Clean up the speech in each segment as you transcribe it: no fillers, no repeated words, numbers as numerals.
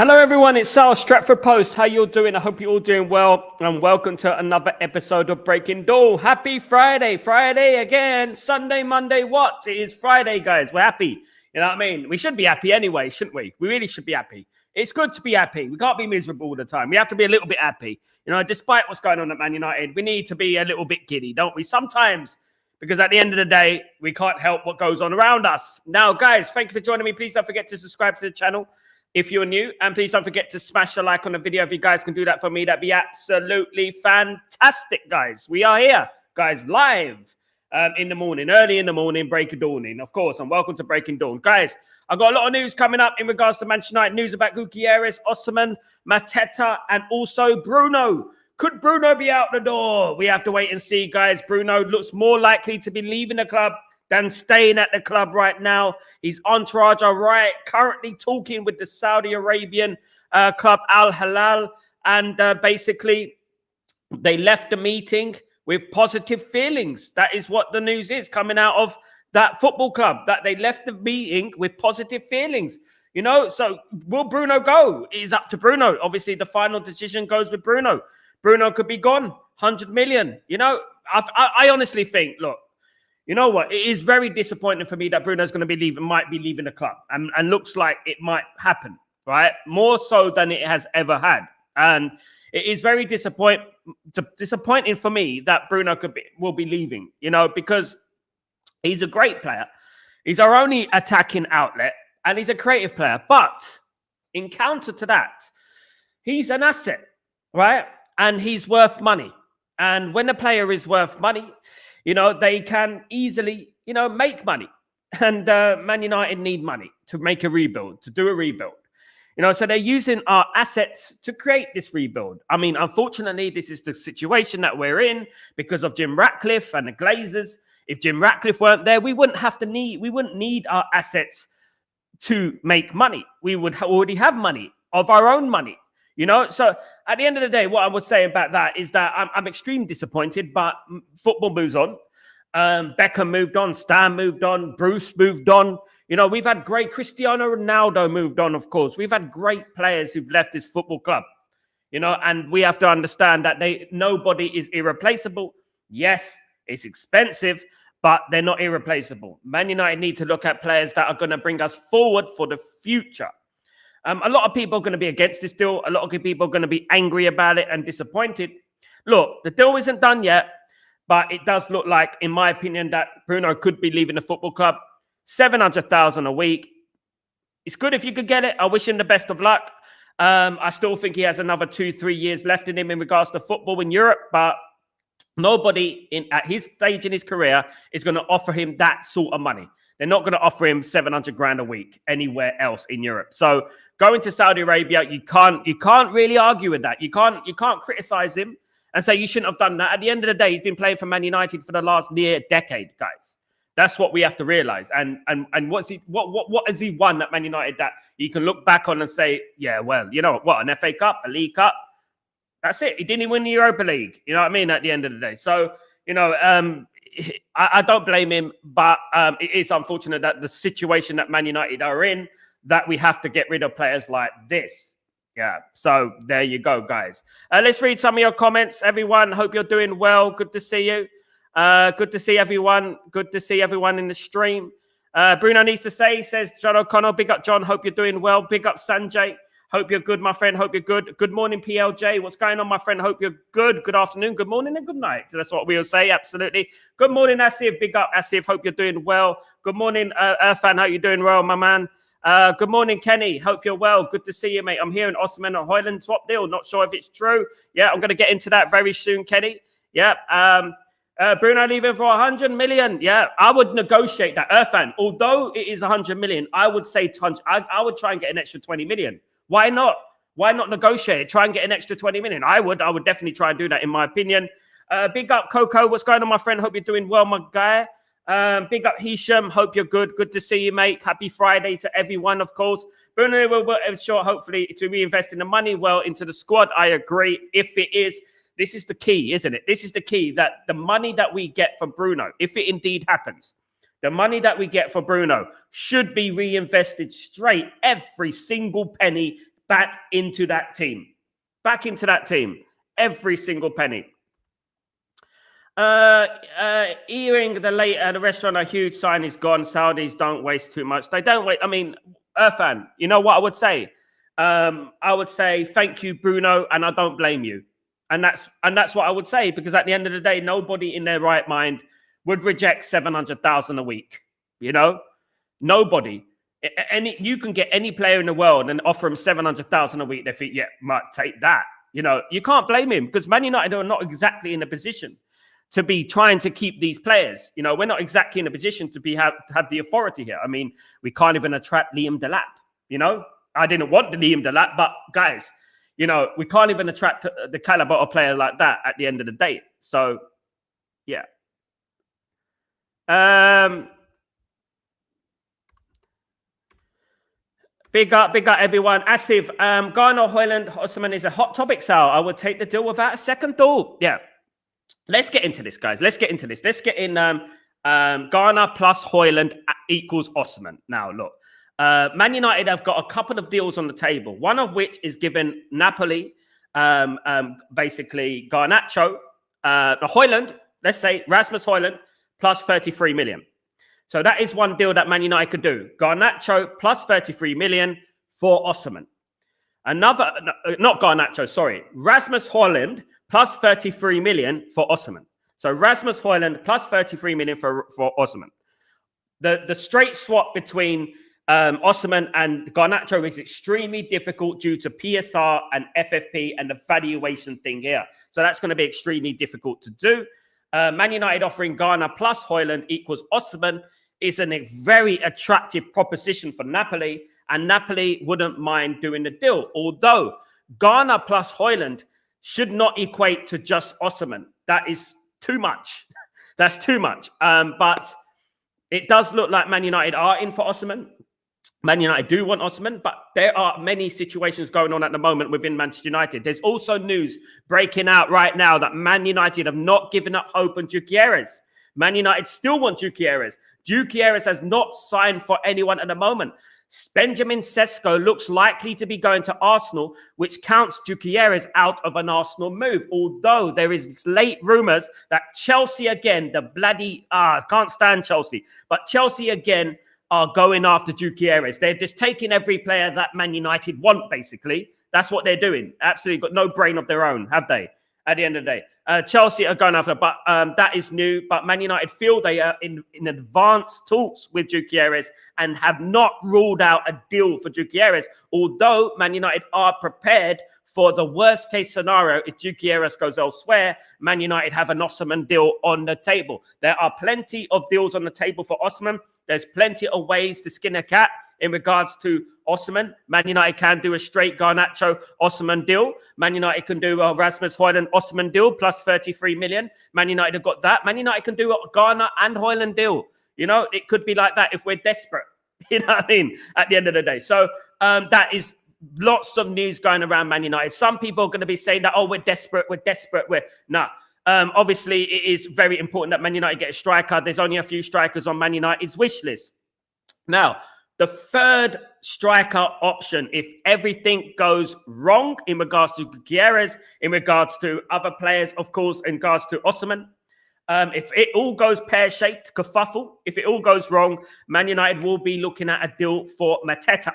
Hello everyone, it's Sal, Stretford Post. How you all doing? I hope you're all doing well, and welcome to another episode of Breaking Dawn. Happy Friday. Friday again. Sunday, Monday, what? It is Friday, guys. We're happy. You know what I mean? We should be happy anyway, shouldn't we? We really should be happy. It's good to be happy. We can't be miserable all the time. We have to be a little bit happy. You know, despite what's going on at Man United, we need to be a little bit giddy, don't we? Sometimes, because at the end of the day, we can't help what goes on around us. Now, guys, thank you for joining me. Please don't forget to subscribe to the channel if you're new, and please don't forget to smash a like on the video. If you guys can do that for me, that'd be absolutely fantastic, guys. We are here, guys, live in the morning, early in the morning, Breaking Dawn, of course, and welcome to Breaking Dawn. Guys, I've got a lot of news coming up in regards to Manchester United, news about Gyokeres, Osimhen, Mateta, and also Bruno. Could Bruno be out the door? We have to wait and see, guys. Bruno looks more likely to be leaving the club than staying at the club right now. His entourage are currently talking with the Saudi Arabian club Al Hilal, and basically they left the meeting with positive feelings. That is what the news is coming out of that football club, that they left the meeting with positive feelings. You know, so will Bruno go? It is up to Bruno. Obviously, the final decision goes with Bruno. Bruno could be gone, 100 million. You know, I honestly think, look, you know what? It is very disappointing for me that Bruno's going to be leaving, might be leaving the club, and looks like it might happen, right? More so than it has ever had. And it is very disappointing for me that Bruno will be leaving, you know, because he's a great player. He's our only attacking outlet, and he's a creative player. But in counter to that, he's an asset, right? And he's worth money. And when a player is worth money, you know, they can easily, you know, make money. And Man United need money to make a rebuild, to do a rebuild. You know, so they're using our assets to create this rebuild. I mean, unfortunately, this is the situation that we're in because of Jim Ratcliffe and the Glazers. If Jim Ratcliffe weren't there, we wouldn't need our assets to make money. We would already have money of our own money. You know, so at the end of the day, what I would say about that is that I'm extremely disappointed, but football moves on. Beckham moved on, Stan moved on, Bruce moved on. You know, we've had great Cristiano Ronaldo moved on, of course. We've had great players who've left this football club, you know, and we have to understand that nobody is irreplaceable. Yes, it's expensive, but they're not irreplaceable. Man United need to look at players that are going to bring us forward for the future. A lot of people are going to be against this deal. A lot of people are going to be angry about it and disappointed. Look, the deal isn't done yet, but it does look like, in my opinion, that Bruno could be leaving the football club. 700,000 a week. It's good if you could get it. I wish him the best of luck. I still think he has another 2-3 years left in him in regards to football in Europe, but nobody at his stage in his career is going to offer him that sort of money. They're not going to offer him 700 grand a week anywhere else in Europe. So going to Saudi Arabia, you can't really argue with that. You can't criticize him and say you shouldn't have done that. At the end of the day, he's been playing for Man United for the last near decade, guys. That's what we have to realize. And what has he won at Man United that you can look back on and say, yeah, well, you know what, an FA Cup, a League Cup. That's it. He didn't even win the Europa League. You know what I mean? At the end of the day. So, you know, I don't blame him, but it is unfortunate that the situation that Man United are in, that we have to get rid of players like this. Yeah, so there you go, guys. Let's read some of your comments, everyone. Hope you're doing well. Good to see you. Good to see everyone. Good to see everyone in the stream. Bruno needs to say, says John O'Connell. Big up, John. Hope you're doing well. Big up, Sanjay. Hope you're good, my friend. Hope you're good. Good morning, PLJ. What's going on, my friend? Hope you're good. Good afternoon, good morning, and good night. That's what we'll say, absolutely. Good morning, Asif. Big up, Asif. Hope you're doing well. Good morning, Irfan. Hope you're doing well, my man. Good morning, Kenny. Hope you're well. Good to see you, mate. I'm hearing Osimhen and Højlund swap deal. Not sure if it's true. Yeah, I'm going to get into that very soon, Kenny. Yeah. Bruno leaving for 100 million. Yeah, I would negotiate that. Irfan, although it is 100 million, I would say I would try and get an extra 20 million. Why not? Why not negotiate? Try and get an extra 20 million. I would definitely try and do that, in my opinion. Big up, Coco. What's going on, my friend? Hope you're doing well, my guy. Big up, Hisham. Hope you're good. Good to see you, mate. Happy Friday to everyone, of course. Bruno will ensure, hopefully, to reinvest in the money well into the squad. I agree. If it is, this is the key, isn't it? This is the key, that the money that we get from Bruno, if it indeed happens, the money that we get for Bruno should be reinvested straight, every single penny back into that team. Back into that team. Every single penny. Earring the restaurant, a huge sign is gone. Saudis don't waste too much. They don't wait. I mean, Irfan, you know what I would say? I would say thank you, Bruno, and I don't blame you. And that's what I would say, because at the end of the day, nobody in their right mind would reject 700,000 a week. You know, nobody. You can get any player in the world and offer him 700,000 a week. They think, yeah, might take that. You know, you can't blame him, because Man United are not exactly in a position to be trying to keep these players. You know, we're not exactly in a position to have the authority here. I mean, we can't even attract Liam Delap. You know, I didn't want the Liam Delap, but guys, you know, we can't even attract the caliber of player like that at the end of the day. So, yeah. Big up everyone. Asif, Ghana, Hoyland, Osimhen is a hot topic, Sal. I would take the deal without a second thought. Yeah. Let's get into this, guys. Let's get into this. Let's get in Ghana plus Hoyland equals Osimhen. Now, look, Man United have got a couple of deals on the table, one of which is given Napoli, basically Garnacho, Hoyland, let's say Rasmus Hoyland, plus 33 million. So that is one deal that Man United could do. Garnacho plus 33 million for Osimhen. Another, not Garnacho, sorry, Rasmus Hoyland plus 33 million for Osimhen. So Rasmus Hoyland plus 33 million for Osimhen. The straight swap between Osimhen and Garnacho is extremely difficult due to PSR and FFP and the valuation thing here. So that's going to be extremely difficult to do. Man United offering Ghana plus Hoyland equals Osimhen is a very attractive proposition for Napoli, and Napoli wouldn't mind doing the deal. Although Ghana plus Hoyland should not equate to just Osimhen. That is too much. That's too much. But it does look like Man United are in for Osimhen. Man United do want Osimhen, but there are many situations going on at the moment within Manchester United. There's also news breaking out right now that Man United have not given up hope on Gyokeres. Man United still want Gyokeres. Gyokeres has not signed for anyone at the moment. Benjamin Sesko looks likely to be going to Arsenal, which counts Gyokeres out of an Arsenal move. Although there is late rumours that Chelsea again, the bloody, I can't stand Chelsea, but Chelsea again are going after Gyokeres. They're just taking every player that Man United want, basically. That's what they're doing. Absolutely got no brain of their own, have they? At the end of the day. Chelsea are going after, but that is new. But Man United feel they are in advanced talks with Gyokeres and have not ruled out a deal for Gyokeres. Although Man United are prepared for the worst case scenario, if Gyokeres goes elsewhere, Man United have an Osimhen deal on the table. There are plenty of deals on the table for Osimhen. There's plenty of ways to skin a cat in regards to Osimhen. Man United can do a straight Garnacho Osimhen deal. Man United can do a Rasmus Hoyland Osimhen deal plus 33 million. Man United have got that. Man United can do a Ghana and Hoyland deal. You know, it could be like that if we're desperate. You know what I mean? At the end of the day. So that is lots of news going around Man United. Some people are going to be saying that, oh, we're desperate. Nah. Obviously, it is very important that Man United get a striker. There's only a few strikers on Man United's wish list. Now, the third striker option, if everything goes wrong in regards to Gyokeres, in regards to other players, of course, in regards to Osimhen, if it all goes pear-shaped, kerfuffle, if it all goes wrong, Man United will be looking at a deal for Mateta.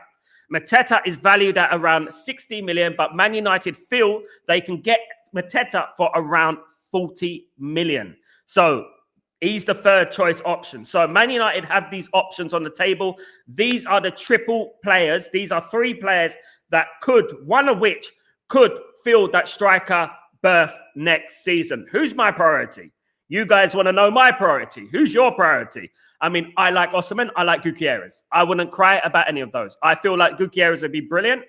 Mateta is valued at around 60 million, but Man United feel they can get Mateta for around 40 million. So he's the third choice option. So Man United have these options on the table. These are the triple players. These are three players that could, one of which could fill that striker berth next season. Who's my priority? You guys want to know my priority. Who's your priority? I mean, I like Osimhen. I like Gyokeres. I wouldn't cry about any of those. I feel like Gyokeres would be brilliant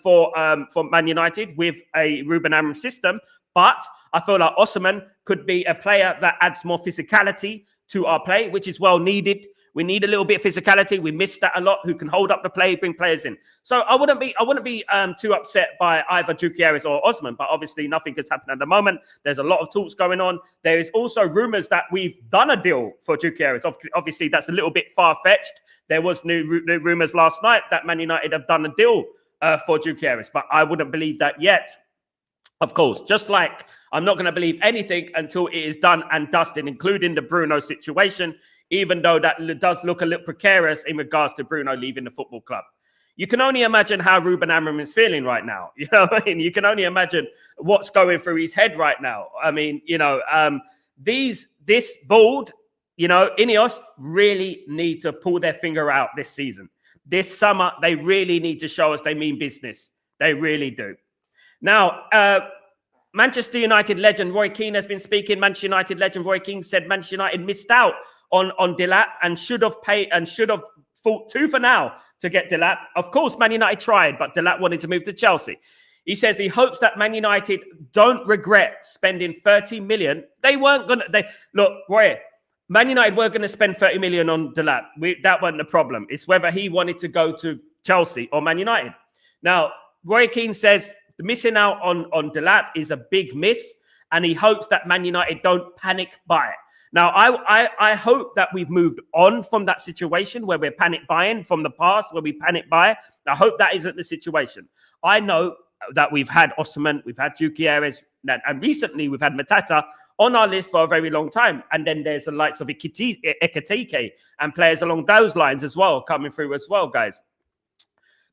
for Man United with a Ruben Amorim system. But I feel like Osimhen could be a player that adds more physicality to our play, which is well needed. We need a little bit of physicality. We miss that a lot. Who can hold up the play, bring players in. So I wouldn't be too upset by either Gyokeres or Osimhen. But obviously, nothing has happened at the moment. There's a lot of talks going on. There is also rumours that we've done a deal for Gyokeres. Obviously, that's a little bit far fetched. There was new rumours last night that Man United have done a deal for Gyokeres, but I wouldn't believe that yet. Of course, just like I'm not going to believe anything until it is done and dusted, including the Bruno situation, even though that does look a little precarious in regards to Bruno leaving the football club. You can only imagine how Ruben Amorim is feeling right now. You know what I mean? You can only imagine what's going through his head right now. I mean, this board, INEOS really need to pull their finger out this season. This summer, they really need to show us they mean business. They really do. Now, Manchester United legend Roy Keane has been speaking. Manchester United legend Roy Keane said Manchester United missed out on Delap and should have fought tooth and nail to get Delap. Of course, Man United tried, but Delap wanted to move to Chelsea. He says he hopes that Man United don't regret spending 30 million. They weren't going to. Look, Roy, Man United were going to spend 30 million on Delap. That wasn't the problem. It's whether he wanted to go to Chelsea or Man United. Now, Roy Keane says the missing out on Delap is a big miss, and he hopes that Man United don't panic buy it. Now, I hope that we've moved on from that situation where we're panic buying from the past, where we panic buy. I hope that isn't the situation. I know that we've had Osimhen, we've had Gyokeres, and recently we've had Matata on our list for a very long time. And then there's the likes of Ekitike and players along those lines as well coming through as well, guys.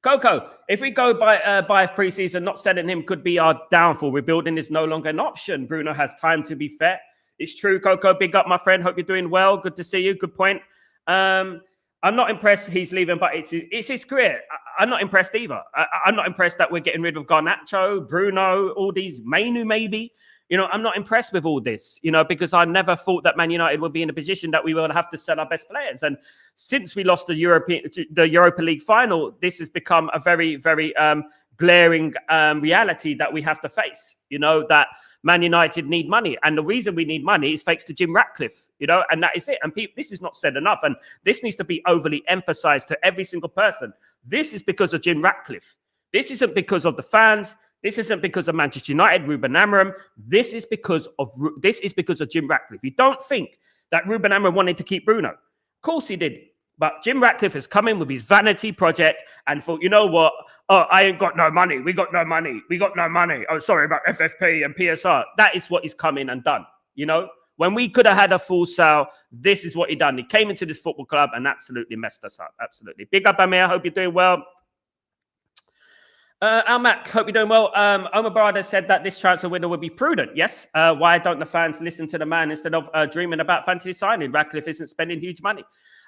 Coco, if we go by pre-season, not selling him could be our downfall. Rebuilding is no longer an option. Bruno has time, to be fair. It's true, Coco. Big up, my friend. Hope you're doing well. Good to see you. Good point. I'm not impressed he's leaving, but it's his career. I'm not impressed either. I'm not impressed that we're getting rid of Garnacho, Bruno, all these, Mainu maybe. I'm not impressed with all this, because I never thought that Man United would be in a position that we would have to sell our best players. And since we lost the Europa League final, this has become a very, very glaring reality that we have to face, that Man United need money. And the reason we need money is thanks to Jim Ratcliffe, and that is it. And this is not said enough. And this needs to be overly emphasized to every single person. This is because of Jim Ratcliffe. This isn't because of the fans. This isn't because of Manchester United, Ruben Amorim. This is because of Jim Ratcliffe. You don't think that Ruben Amorim wanted to keep Bruno. Of course he did. But Jim Ratcliffe has come in with his vanity project and thought, you know what? Oh, I ain't got no money. We got no money. We got no money. Oh, sorry about FFP and PSR. That is what he's come in and done. When we could have had a full sale, this is what he done. He came into this football club and absolutely messed us up. Absolutely. Big up, Amir. Hope you're doing well. Almac, hope you're doing well. Omar Barada said that this transfer window would be prudent. Yes. Why don't the fans listen to the man instead of dreaming about fantasy signing? Ratcliffe isn't spending huge money.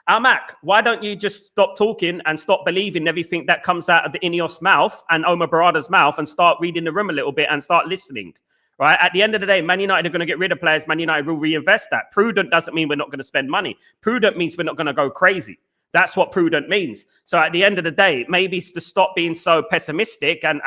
Almac, why don't you just stop talking and stop believing everything that comes out of the INEOS mouth and Omar Barada's mouth and start reading the room a little bit and start listening? Right? At the end of the day, Man United are going to get rid of players. Man United will reinvest that. Prudent doesn't mean we're not going to spend money. Prudent means we're not going to go crazy. That's what prudent means. So at the end of the day, maybe it's to stop being so pessimistic and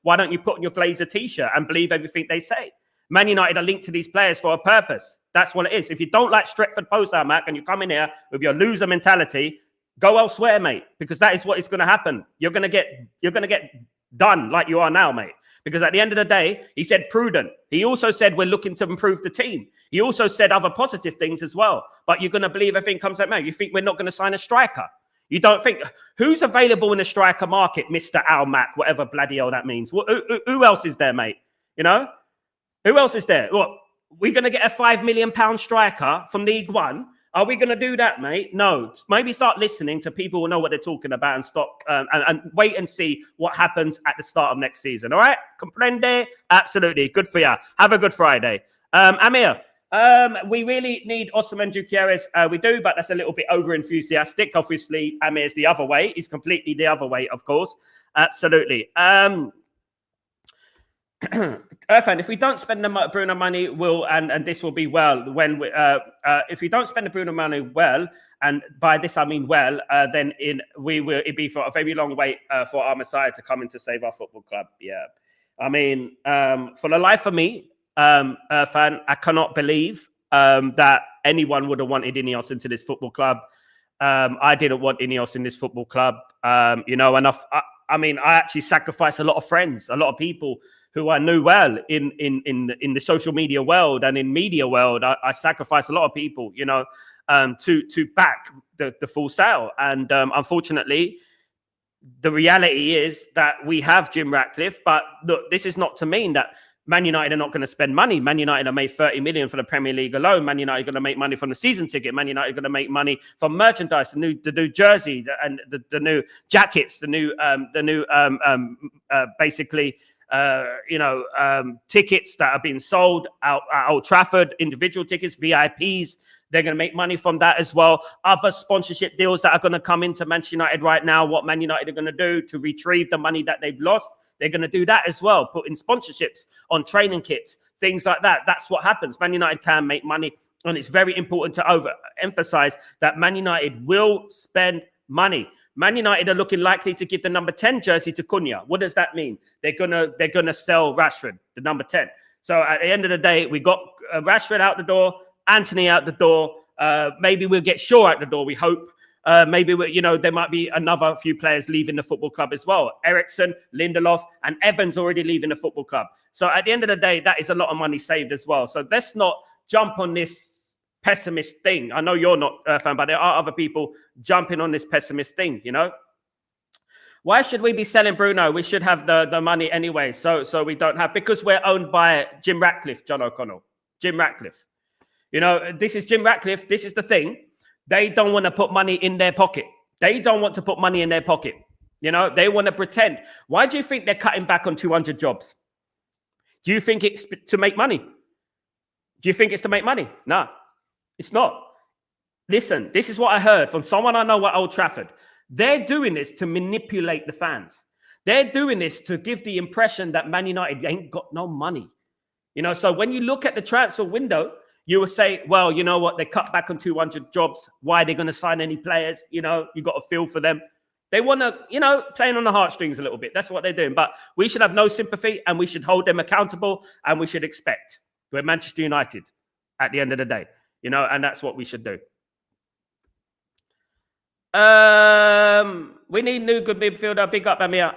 why don't you put on your Glazer t-shirt and believe everything they say? Man United are linked to these players for a purpose. That's what it is. If you don't like Stretford post out, Mac, and you come in here with your loser mentality, go elsewhere, mate, because that is what is going to happen. You're going to get done like you are now, mate. Because at the end of the day, he said prudent. He also said we're looking to improve the team. He also said other positive things as well. But you're going to believe everything comes out, man. You think we're not going to sign a striker? You don't think who's available in the striker market, Mr. Al Mac, whatever bloody hell that means? Who else is there, mate? Who else is there? What? We're going to get a £5 million striker from League One. Are we going to do that, mate? No. Maybe start listening to people who know what they're talking about and stop and wait and see what happens at the start of next season. All right? Comprende? Absolutely. Good for you. Have a good Friday. Amir, we really need Osimhen Gyokeres. We do, but that's a little bit over enthusiastic. Obviously, Amir's the other way. He's completely the other way, of course. Absolutely. Irfan, if we don't spend the Bruno money, and this will be well when we, if we don't spend the Bruno money well, and by this I mean well, then it'd be for a very long wait for our Messiah to come in to save our football club. Yeah, I mean, for the life of me, Irfan, I cannot believe that anyone would have wanted INEOS into this football club. I didn't want INEOS in this football club. I actually sacrificed a lot of friends, a lot of people who I knew well in the social media world and in media world. I sacrificed a lot of people, to back the full sale. And unfortunately, the reality is that we have Jim Ratcliffe, but look, this is not to mean that Man United are not going to spend money. Man United have made 30 million for the Premier League alone. Man United are going to make money from the season ticket. Man United are going to make money from merchandise, the new jersey, and the new jackets, the new tickets that are being sold out at Old Trafford, individual tickets, VIPs. They're going to make money from that as well. Other sponsorship deals that are going to come into Manchester United right now, what Man United are going to do to retrieve the money that they've lost, they're going to do that as well, put in sponsorships on training kits, things like that. That's what happens. Man United can make money, and it's very important to overemphasize that Man United will spend money. Man United are looking likely to give the number 10 jersey to Cunha. What does that mean? They're gonna sell Rashford, the number 10. So at the end of the day, we got Rashford out the door, Anthony out the door. Maybe we'll get Shaw out the door, we hope. Maybe there might be another few players leaving the football club as well. Eriksen, Lindelof, and Evans already leaving the football club. So at the end of the day, that is a lot of money saved as well. So let's not jump on this pessimist thing. I know you're not a fan, but there are other people jumping on this pessimist thing, Why should we be selling Bruno? We should have the money anyway. So we don't have, because we're owned by Jim Ratcliffe, John O'Connell. Jim Ratcliffe. This is Jim Ratcliffe. This is the thing. They don't want to put money in their pocket. They don't want to put money in their pocket. They want to pretend. Why do you think they're cutting back on 200 jobs? Do you think it's to make money? Do you think it's to make money? No, it's not. Listen, this is what I heard from someone I know at Old Trafford. They're doing this to manipulate the fans. They're doing this to give the impression that Man United ain't got no money. So when you look at the transfer window, you will say, well, you know what? They cut back on 200 jobs. Why are they going to sign any players? You got a feel for them. They want to, playing on the heartstrings a little bit. That's what they're doing. But we should have no sympathy, and we should hold them accountable, and we should expect. We're Manchester United at the end of the day, and that's what we should do. We need new good midfielder. Big up, Amir.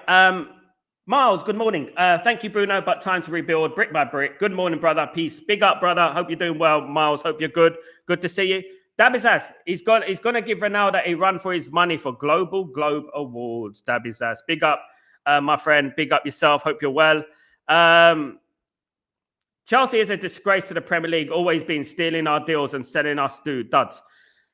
Miles, good morning. Thank you, Bruno, but time to rebuild brick by brick. Good morning, brother. Peace. Big up, brother. Hope you're doing well. Miles, hope you're good. Good to see you. Dabizaz, he's going to give Ronaldo a run for his money for Global Globe Awards. Dabizaz, big up, my friend. Big up yourself. Hope you're well. Chelsea is a disgrace to the Premier League, always been stealing our deals and selling us duds.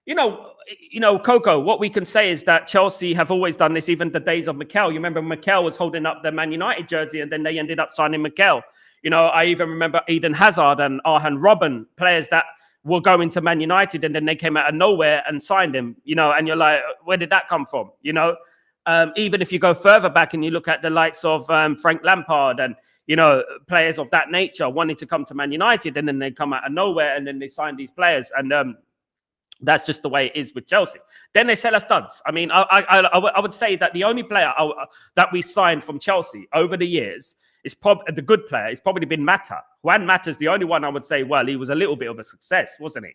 Coco, what we can say is that Chelsea have always done this, even the days of Mikel. You remember Mikel was holding up the Man United jersey, and then they ended up signing Mikel. I even remember Eden Hazard and Arjen Robben, players that were going to Man United, and then they came out of nowhere and signed him, and you're like, where did that come from? Even if you go further back and you look at the likes of Frank Lampard and, players of that nature wanting to come to Man United, and then they come out of nowhere and then they sign these players. And that's just the way it is with Chelsea. Then they sell us studs. I mean, I would say that the only player that we signed from Chelsea over the years is probably the good player. It's probably been Mata. Juan Mata's the only one I would say, well, he was a little bit of a success, wasn't he?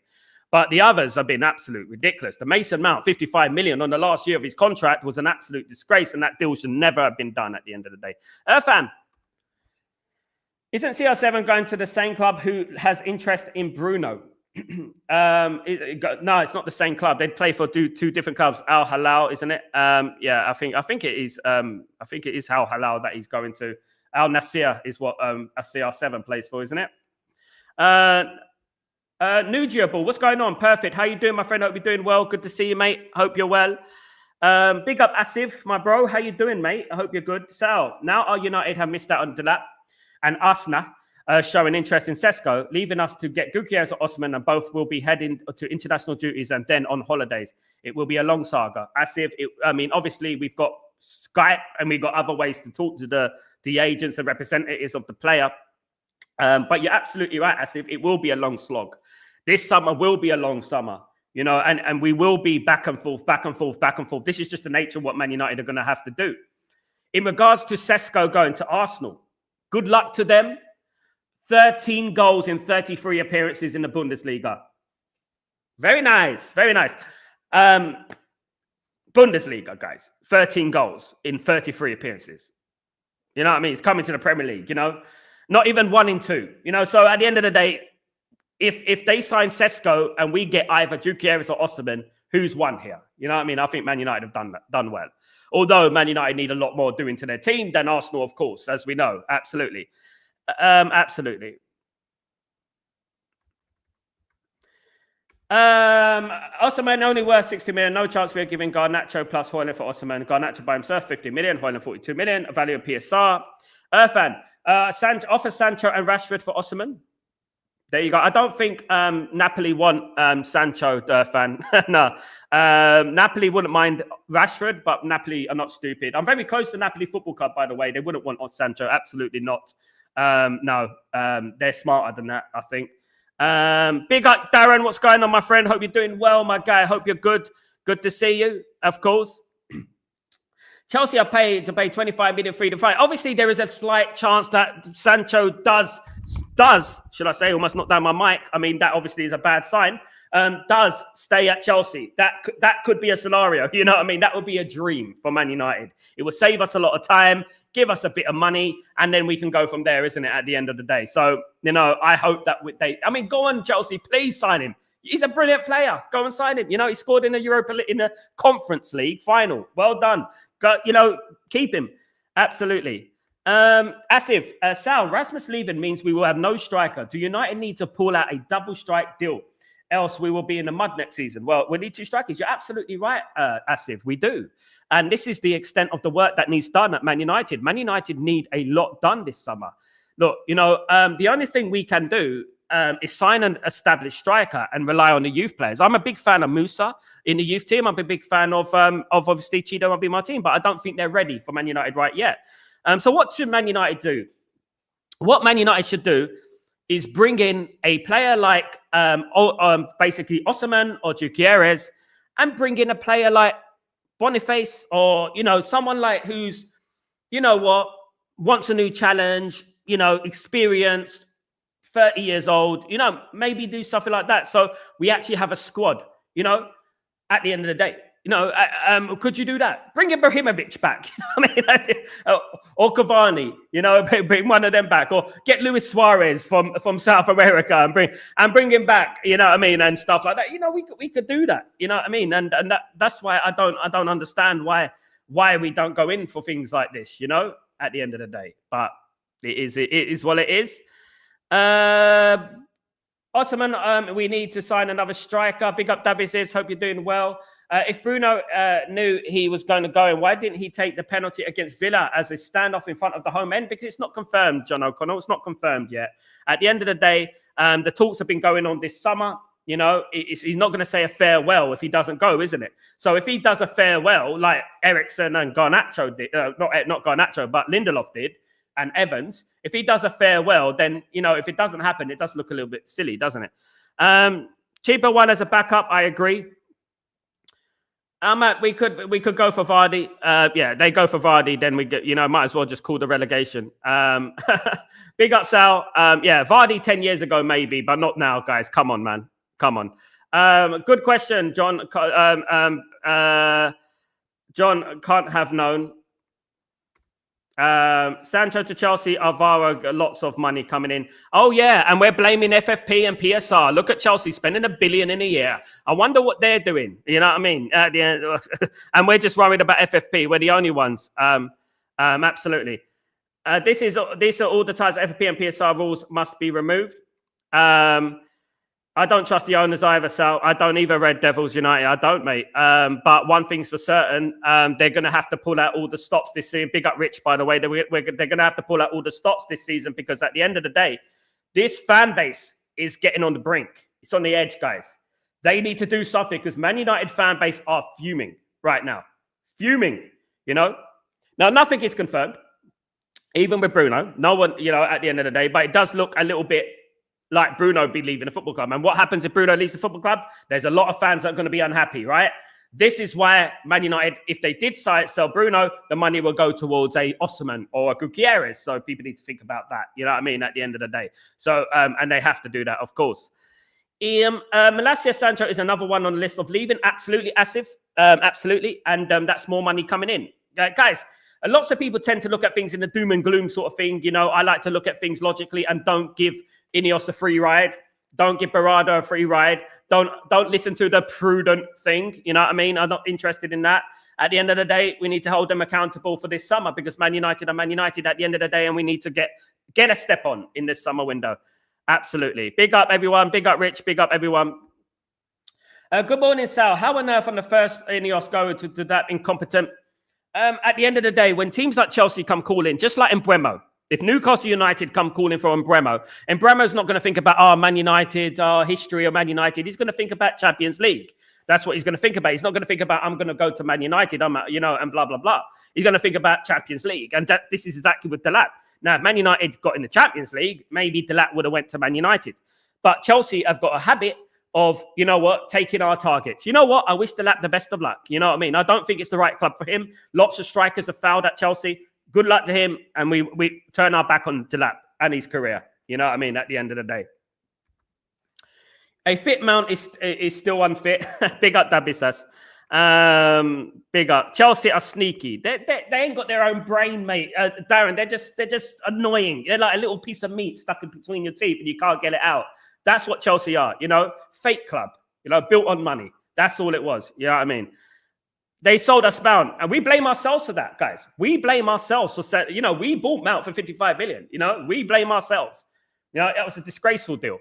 But the others have been absolute ridiculous. The Mason Mount, 55 million on the last year of his contract was an absolute disgrace, and that deal should never have been done at the end of the day. Irfan, isn't CR7 going to the same club who has interest in Bruno? No, it's not the same club. They play for two different clubs. Al Hilal, isn't it? Yeah, I think it is. I think it is Al Hilal that he's going to. Al Nasir is what CR7 plays for, isn't it? Nugiable, what's going on? Perfect. How you doing, my friend? Hope you're doing well. Good to see you, mate. Hope you're well. Big up Asif, my bro. How you doing, mate? I hope you're good. Sal, now our United have missed out on Delap and Asna. Showing interest in Sesko, leaving us to get Gyokeres or Osimhen, and both will be heading to international duties and then on holidays. It will be a long saga. Obviously, we've got Skype and we've got other ways to talk to the agents and representatives of the player. But you're absolutely right, Asif. It will be a long slog. This summer will be a long summer, and we will be back and forth, back and forth, back and forth. This is just the nature of what Man United are going to have to do. In regards to Sesko going to Arsenal, good luck to them. 13 goals in 33 appearances in the Bundesliga. Very nice. Very nice. Bundesliga, guys. 13 goals in 33 appearances. You know what I mean? It's coming to the Premier League, Not even 1 in 2. So at the end of the day, if they sign Sesko and we get either Gyokeres or Osimhen, who's won here. You know what I mean? I think Man United have done well. Although Man United need a lot more doing to their team than Arsenal, of course, as we know. Absolutely. Absolutely. Osimhen only worth 60 million. No chance we are giving Garnacho plus Højlund for Osimhen. Garnacho by himself, 50 million. Højlund, 42 million. A value of PSR. Irfan, offer Sancho and Rashford for Osimhen. There you go. I don't think Napoli want Sancho, Irfan. No. Napoli wouldn't mind Rashford, but Napoli are not stupid. I'm very close to Napoli Football Club, by the way. They wouldn't want Sancho. Absolutely not. No. They're smarter than that, I think. Big up, Darren. What's going on, my friend? Hope you're doing well, my guy. Hope you're good. Good to see you, of course. Chelsea are paid to pay 25 million free to fight. Obviously, there is a slight chance that Sancho does, should I say, almost knock down my mic. I mean, that obviously is a bad sign. Does stay at Chelsea. That could be a scenario. You know what I mean? That would be a dream for Man United. It would save us a lot of time, give us a bit of money, and then we can go from there, isn't it, at the end of the day? So, you know, I hope that go on, Chelsea, please sign him. He's a brilliant player. Go and sign him. You know, he scored in the Conference League final. Well done. Keep him. Absolutely. Asif, Sal, Rasmus leaving means we will have no striker. Do United need to pull out a double strike deal? Else we will be in the mud next season. Well, we need two strikers. You're absolutely right, Asif. We do. And this is the extent of the work that needs done at Man United. Man United need a lot done this summer. Look, you know, the only thing we can do is sign an established striker and rely on the youth players. I'm a big fan of Musa in the youth team. I'm a big fan of obviously Chido will be my team, but I don't think they're ready for Man United right yet. So what should Man United do? What Man United should do is bring in a player like basically Osimhen or Gyokeres, and bring in a player like Boniface, or, you know, someone like who's, you know what, wants a new challenge, you know, experienced, 30 years old, you know, maybe do something like that. So we actually have a squad, you know, at the end of the day. You know, could you do that? Bring Ibrahimovic back, you know what I mean? Or Cavani, you know, bring one of them back, or get Luis Suarez from South America and bring him back, you know what I mean, and stuff like that. You know, we could do that, you know what I mean, and that's why I don't understand why we don't go in for things like this, you know, at the end of the day. But it is what it is. Osimhen, we need to sign another striker. Big up Dabby says, hope you're doing well. If Bruno knew he was going to go in, why didn't he take the penalty against Villa as a standoff in front of the home end? Because it's not confirmed, John O'Connell. It's not confirmed yet. At the end of the day, the talks have been going on this summer. You know, he's not going to say a farewell if he doesn't go, isn't it? So if he does a farewell, like Eriksen and Garnacho did, not Garnacho, but Lindelof did, and Evans, if he does a farewell, then, you know, if it doesn't happen, it does look a little bit silly, doesn't it? Cheaper one as a backup, I agree. We could go for Vardy. Yeah, they go for Vardy, then we get, you know, might as well just call the relegation. Big up, Sal. Yeah, Vardy 10 years ago, maybe, but not now, guys. Come on, man. Come on. Good question, John. John can't have known. Sancho to Chelsea, Alvaro, lots of money coming in. Oh yeah, and we're blaming FFP and PSR. Look at Chelsea spending $1 billion in a year. I wonder what they're doing. You know what I mean? At the end, and we're just worried about FFP. We're the only ones. Absolutely. These are all the times FFP and PSR rules must be removed. I don't trust the owners either, Sal. I don't either, Red Devils United. I don't, mate. But one thing's for certain, they're going to have to pull out all the stops this season. Big up Rich, by the way. They're going to have to pull out all the stops this season, because at the end of the day, this fan base is getting on the brink. It's on the edge, guys. They need to do something, because Man United fan base are fuming right now. Fuming, you know. Now, nothing is confirmed, even with Bruno. No one, you know, at the end of the day. But it does look a little bit like Bruno be leaving the football club. And what happens if Bruno leaves the football club? There's a lot of fans that are going to be unhappy, right? This is why Man United, if they did sell Bruno, the money will go towards a Osimhen or a Gyokeres. So people need to think about that. You know what I mean? At the end of the day. So, and they have to do that, of course. Malacia Sancho is another one on the list of leaving. Absolutely, Asif. Absolutely. And that's more money coming in. Guys, lots of people tend to look at things in the doom and gloom sort of thing. You know, I like to look at things logically and don't give INEOS a free ride. Don't give Barada a free ride. Don't listen to the prudent thing. You know what I mean? I'm not interested in that. At the end of the day, we need to hold them accountable for this summer because Man United are Man United at the end of the day, and we need to get a step on in this summer window. Absolutely. Big up, everyone. Big up, Rich. Big up, everyone. Good morning, Sal. How on earth on the first INEOS go to that incompetent? At the end of the day, when teams like Chelsea come calling, just like Mbeumo, if Newcastle United come calling for Mbeumo's not going to think about Man United, history of Man United. He's going to think about Champions League. That's what he's going to think about. He's not going to think about, I'm going to go to Man United, and blah, blah, blah. He's going to think about Champions League. And this is exactly with Delap. Now, if Man United got in the Champions League, maybe Delap would have went to Man United. But Chelsea have got a habit of, you know what, taking our targets. You know what? I wish Delap the best of luck. You know what I mean? I don't think it's the right club for him. Lots of strikers have fouled at Chelsea. Good luck to him. And we turn our back on Delap and his career. You know what I mean? At the end of the day. A fit Mount is still unfit. Big up, Dabisas. Big up. Chelsea are sneaky. They ain't got their own brain, mate. Darren, they're just annoying. They're like a little piece of meat stuck in between your teeth and you can't get it out. That's what Chelsea are, fake club, built on money. That's all it was. You know what I mean? They sold us Mount, and we blame ourselves for that, guys. We blame ourselves for, we bought Mount for 55 million. We blame ourselves. It was a disgraceful deal.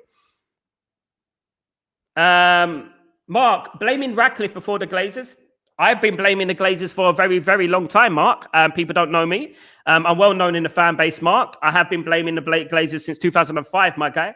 Mark, blaming Ratcliffe before the Glazers. I've been blaming the Glazers for a very, very long time, Mark. People don't know me. I'm well known in the fan base, Mark. I have been blaming the Glazers since 2005, my guy.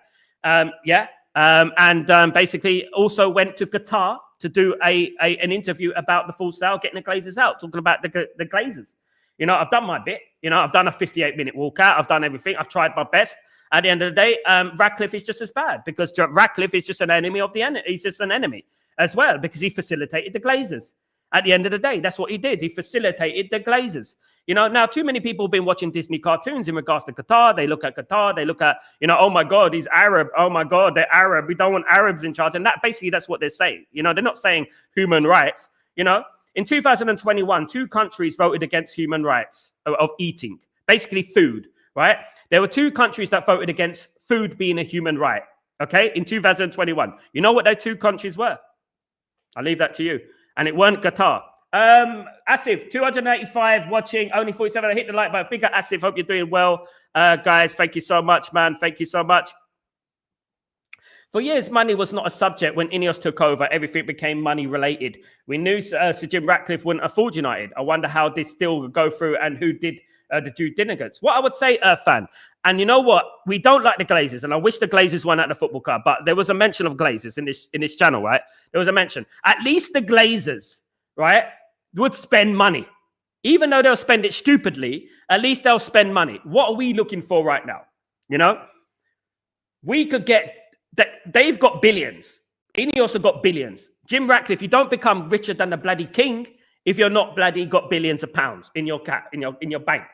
Basically also went to Qatar to do an interview about the full sale, getting the Glazers out, talking about the Glazers. I've done my bit. I've done a 58-minute walkout. I've done everything. I've tried my best. At the end of the day, Ratcliffe is just as bad because Ratcliffe is just an enemy of the enemy. He's just an enemy as well because he facilitated the Glazers. At the end of the day, that's what he did. He facilitated the Glazers. Now too many people have been watching Disney cartoons in regards to Qatar. They look at Qatar. They look at, oh my God, he's Arab. Oh my God, they're Arab. We don't want Arabs in charge. And that's what they're saying. They're not saying human rights. In 2021, 2 countries voted against human rights of eating, basically food, right? There were 2 countries that voted against food being a human right, okay, in 2021. You know what those 2 countries were? I'll leave that to you. And it weren't Qatar. Asif, 285 watching, only 47. I hit the like button. Big up, Asif. Hope you're doing well. Guys, thank you so much, man. Thank you so much. For years, money was not a subject. When INEOS took over, everything became money related. We knew Sir Jim Ratcliffe wouldn't afford United. I wonder how this still would go through and who did the due diligence. What I would say, fan, and you know what? We don't like the Glazers, and I wish the Glazers weren't at the football club, but there was a mention of Glazers in this channel, right? There was a mention. At least the Glazers, right, would spend money. Even though they'll spend it stupidly, at least they'll spend money. What are we looking for right now? We could get... They've got billions. INEOS have got billions. Jim Ratcliffe, you don't become richer than the bloody king if you're not bloody got billions of pounds in your bank,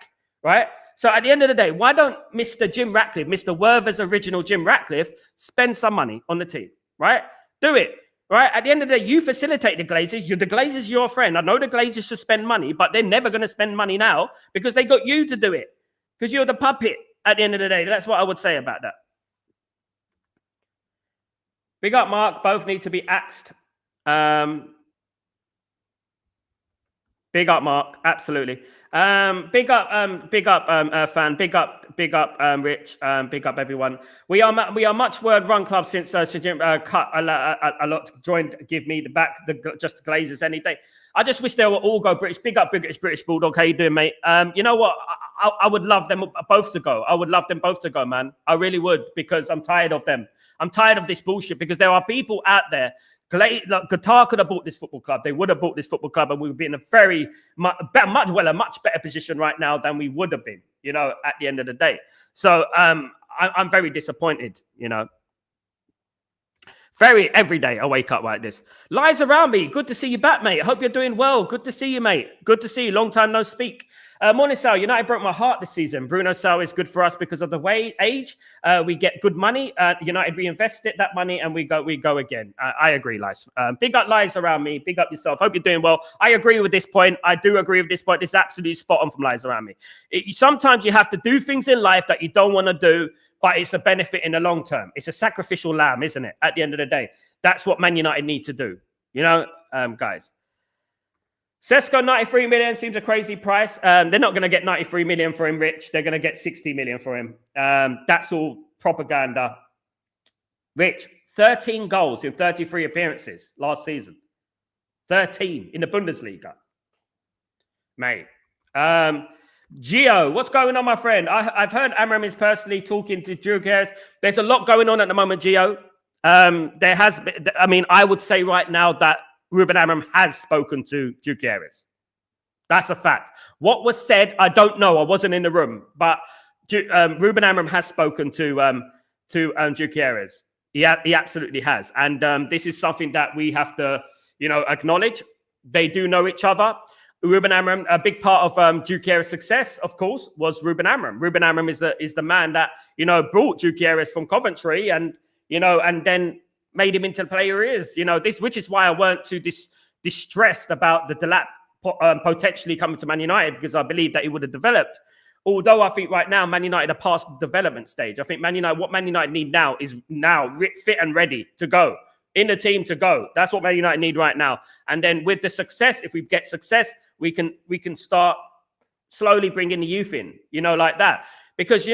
right? So at the end of the day, why don't Mr. Jim Ratcliffe, Mr. Werther's original Jim Ratcliffe, spend some money on the team, right? Do it, right? At the end of the day, you facilitate the Glazers. The Glazers, your friend. I know the Glazers should spend money, but they're never going to spend money now because they got you to do it because you're the puppet at the end of the day. That's what I would say about that. Big up, Mark. Both need to be axed. Big up, Mark. Absolutely. Big up, fan. Big up, Rich. Big up, everyone. We are much word run club since Sir Jim cut a lot. Joined, give me the back, just the Glazers any day. I just wish they would all go British. Big up, British Bulldog. How you doing, mate? You know what? I would love them both to go. I would love them both to go, man. I really would because I'm tired of them. I'm tired of this bullshit because there are people out there. Qatar could have bought this football club. They would have bought this football club, and we would be in a much better position right now than we would have been. At the end of the day. So I'm very disappointed. Every day I wake up like this. Lies around me. Good to see you back, mate. I hope you're doing well. Good to see you, mate. Good to see you. Long time no speak. Morning, Sal. United broke my heart this season. Bruno Sal is good for us because of the age. We get good money. United reinvest that money, and we go again. I agree, Lies. Big up Lies around me. Big up yourself. Hope you're doing well. I agree with this point. I do agree with this point. This is absolutely spot on from Lies around me. Sometimes you have to do things in life that you don't want to do, but it's a benefit in the long term. It's a sacrificial lamb, isn't it? At the end of the day, that's what Man United need to do. Guys. Sesko, 93 million seems a crazy price. They're not going to get 93 million for him, Rich. They're going to get 60 million for him. That's all propaganda. Rich, 13 goals in 33 appearances last season. 13 in the Bundesliga. Mate. Gio, what's going on, my friend? I've heard Amram is personally talking to Gyokeres. There's a lot going on at the moment, Gio. There has been, I would say right now that Ruben Amram has spoken to Gyokeres. That's a fact. What was said, I don't know. I wasn't in the room, but Ruben Amram has spoken to Gyokeres. He absolutely has, and this is something that we have to, acknowledge. They do know each other. Ruben Amram, a big part of Gyokeres' success, of course, was Ruben Amram. Ruben Amram is the man that brought Gyokeres from Coventry, and then made him into the player he is. Which is why I weren't too distressed about the Delap potentially coming to Man United, because I believe that he would have developed. Although I think right now Man United are past the development stage. I think what Man United need now is fit and ready to go. In the team to go. That's what Man United need right now. And then with the success, if we get success, we can start slowly bringing the youth in, like that. Because,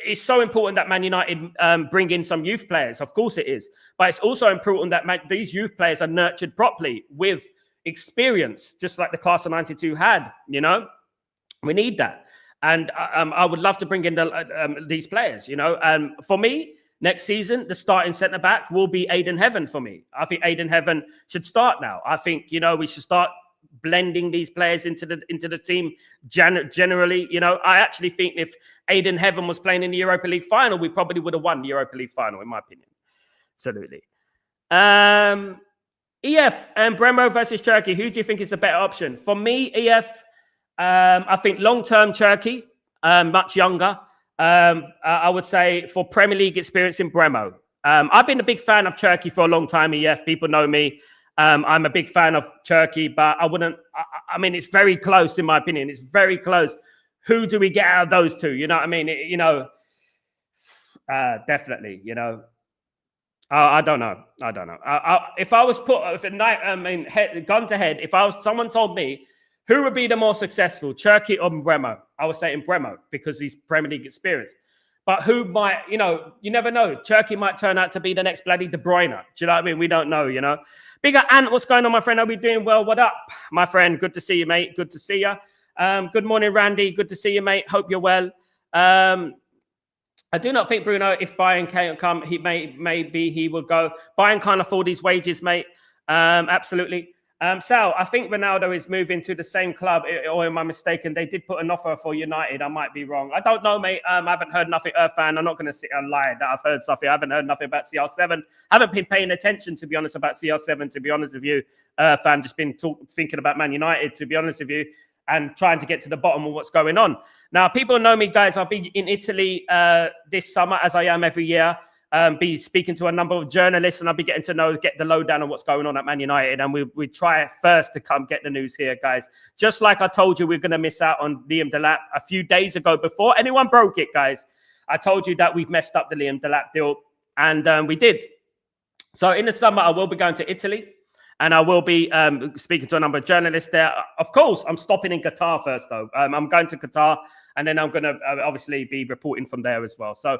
it's so important that Man United bring in some youth players. Of course it is. But it's also important that these youth players are nurtured properly with experience, just like the class of 92 had, We need that. And I would love to bring in these players, For me, next season, the starting centre-back will be Aiden Heaven for me. I think Aiden Heaven should start now. I think, we should start blending these players into the team generally. I actually think if Aiden Heaven was playing in the Europa League final, we probably would have won the Europa League final, in my opinion. Absolutely. EF and Bremo versus Turkey. Who do you think is the better option? For me, EF, I think long-term Turkey, much younger. I would say for Premier League experience in Bremo. I've been a big fan of Turkey for a long time, EF. People know me. I'm a big fan of Turkey, but I wouldn't... it's very close, in my opinion. It's very close. Who do we get out of those two? You know what I mean? Definitely, I don't know. If I was put... gun to head, if someone told me who would be the more successful, Turkey or Bremo, I would say in Bremo because he's Premier League experience. But who might, you never know. Turkey might turn out to be the next bloody De Bruyne. Do you know what I mean? We don't know, Bigger Ant, what's going on, my friend? Are we doing well? What up, my friend? Good to see you, mate. Good to see you. Good morning, Randy. Good to see you, mate. Hope you're well. I do not think, Bruno, if Bayern can't come, maybe he will go. Bayern can't afford these wages, mate. Absolutely. Sal, I think Ronaldo is moving to the same club, or am I mistaken? They did put an offer for United. I might be wrong. I don't know, mate. I haven't heard nothing, fan. I'm not going to sit and lie that I've heard something. I haven't heard nothing about CR7. I haven't been paying attention, to be honest, about CR7, to be honest with you, fan. Just been thinking about Man United, to be honest with you, and trying to get to the bottom of what's going on. Now, people know me, guys. I'll be in Italy this summer, as I am every year. Be speaking to a number of journalists, and I'll be getting to get the lowdown on what's going on at Man United. And we try first to come get the news here, guys. Just like I told you, we're going to miss out on Liam Delap a few days ago before anyone broke it, guys. I told you that we've messed up the Liam Delap deal, and we did. So in the summer, I will be going to Italy, and I will be speaking to a number of journalists there. Of course, I'm stopping in Qatar first, though. I'm going to Qatar, and then I'm going to obviously be reporting from there as well. So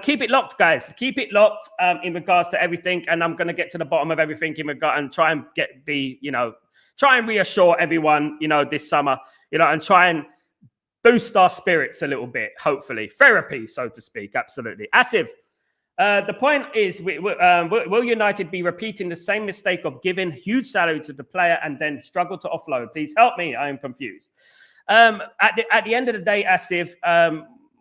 keep it locked, guys. Keep it locked in regards to everything, and I'm going to get to the bottom of everything in regard and try and try and reassure everyone, this summer, and try and boost our spirits a little bit. Hopefully, therapy, so to speak. Absolutely, Asif. The point is, will United be repeating the same mistake of giving huge salary to the player and then struggle to offload? Please help me. I am confused. At the end of the day, Asif,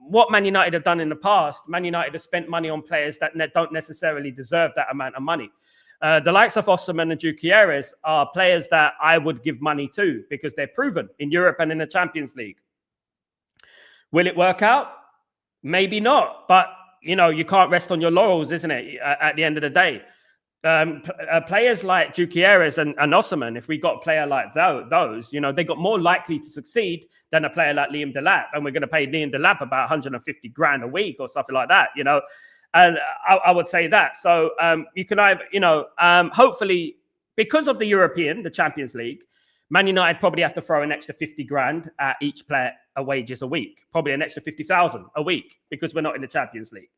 what Man United have done in the past, Man United have spent money on players that don't necessarily deserve that amount of money. The likes of Osimhen and Gyokeres are players that I would give money to because they're proven in Europe and in the Champions League. Will it work out? Maybe not. But, you know, you can't rest on your laurels, isn't it, at the end of the day? Players like Gyokeres and Osimhen, if we got a player like those, you know, they got more likely to succeed than a player like Liam Delap. And we're going to pay Liam Delap about 150 grand a week or something like that, you know. And I would say that. So you can either, you know, hopefully because of the Champions League, Man United probably have to throw an extra 50 grand at each player wages a week, probably an extra 50,000 a week because we're not in the Champions League.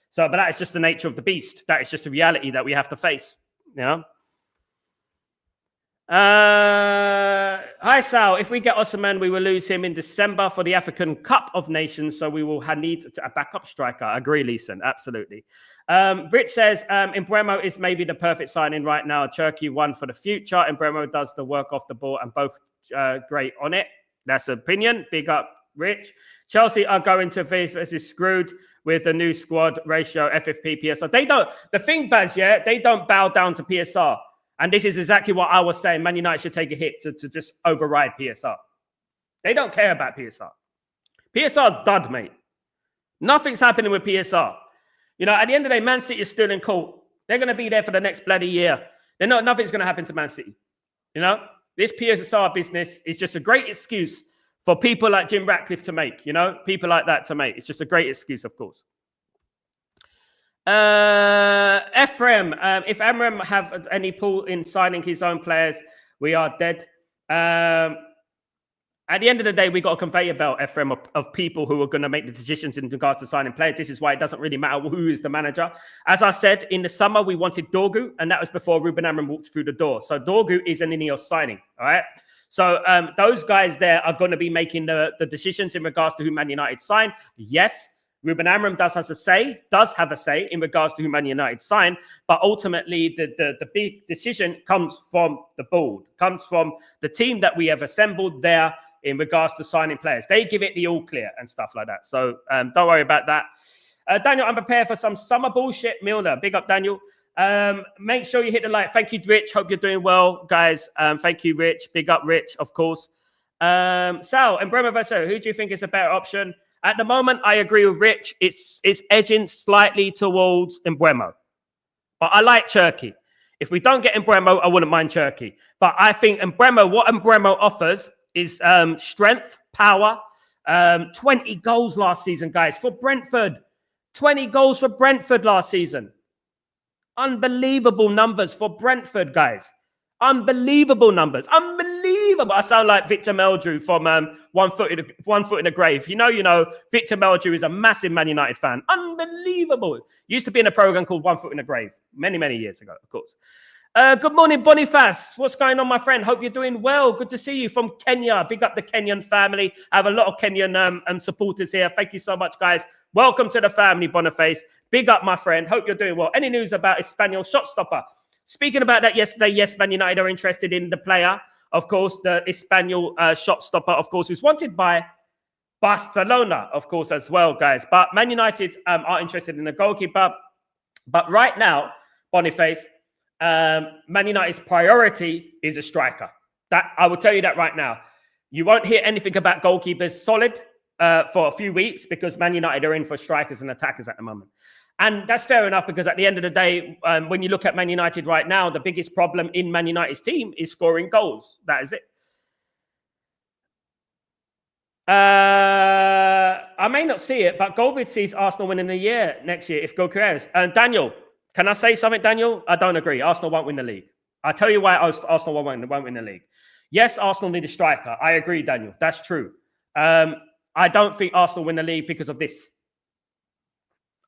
So, but that is just the nature of the beast. That is just a reality that we have to face, you know. Hi, Sal. If we get Osimhen, we will lose him in December for the African Cup of Nations. So we will need a backup striker. I agree, Leeson. Absolutely. Rich says, Mbeumo is maybe the perfect signing right now. Turkey one for the future. Mbeumo does the work off the ball and both great on it. That's an opinion. Big up, Rich. Chelsea are going to face versus screwed with the new squad ratio, FFP, PSR. They don't, the thing, Baz, yeah, they don't bow down to PSR. And this is exactly what I was saying. Man United should take a hit to just override PSR. They don't care about PSR. PSR's dud, mate. Nothing's happening with PSR. You know, at the end of the day, Man City is still in court. They're going to be there for the next bloody year. Nothing's going to happen to Man City. You know, this PSR business is just a great excuse for people like Jim Ratcliffe to make, you know, people like that to make. It's just a great excuse, of course. Ephraim, if Amram have any pull in signing his own players, we are dead. At the end of the day, we got a conveyor belt, Ephraim, of people who are going to make the decisions in regards to signing players. This is why it doesn't really matter who is the manager. As I said, in the summer, we wanted Dorgu, and that was before Ruben Amram walked through the door. So Dorgu is an INEOS signing, all right? So those guys there are going to be making the decisions in regards to who Man United sign. Yes, Ruben Amram does have a say in regards to who Man United sign, but ultimately the big decision comes from the board, comes from the team that we have assembled there in regards to signing players. They give it the all clear and stuff like that. So don't worry about that. Daniel, I'm prepared for some summer bullshit. Milner, big up, Daniel. Make sure you hit the like. Thank you, Rich. Hope you're doing well, guys. Thank you, Rich. Big up, Rich, of course. Sal and Bremer Vassar, who do you think is a better option? At the moment, I agree with Rich. It's edging slightly towards Mbeumo. But I like Turkey. If we don't get Mbeumo, I wouldn't mind Turkey. But I think what Mbeumo offers is strength, power. 20 goals last season, guys, for Brentford. 20 goals for Brentford last season. Unbelievable numbers for Brentford, guys. Unbelievable numbers. Unbelievable. I sound like Victor Meldrew from One Foot in the Grave. You know, Victor Meldrew is a massive Man United fan. Unbelievable. Used to be in a program called One Foot in the Grave many, many years ago, of course. Good morning, Boniface. What's going on, my friend? Hope you're doing well. Good to see you from Kenya. Big up the Kenyan family. I have a lot of Kenyan supporters here. Thank you so much, guys. Welcome to the family, Boniface. Big up, my friend. Hope you're doing well. Any news about Espanyol shot stopper? Speaking about that yesterday, yes, Man United are interested in the player. Of course, the Espanyol shot stopper, of course, who's wanted by Barcelona, of course, as well, guys. But Man United are interested in the goalkeeper. But right now, Boniface, Man United's priority is a striker. That I will tell you that right now. You won't hear anything about goalkeepers solid for a few weeks because Man United are in for strikers and attackers at the moment. And that's fair enough because at the end of the day, when you look at Man United right now, the biggest problem in Man United's team is scoring goals. That is it. I may not see it, but Goldberg sees Arsenal winning the year next year if Gyokeres. And Daniel, can I say something, Daniel? I don't agree. Arsenal won't win the league. I'll tell you why Arsenal won't win the league. Yes, Arsenal need a striker. I agree, Daniel. That's true. I don't think Arsenal win the league because of this.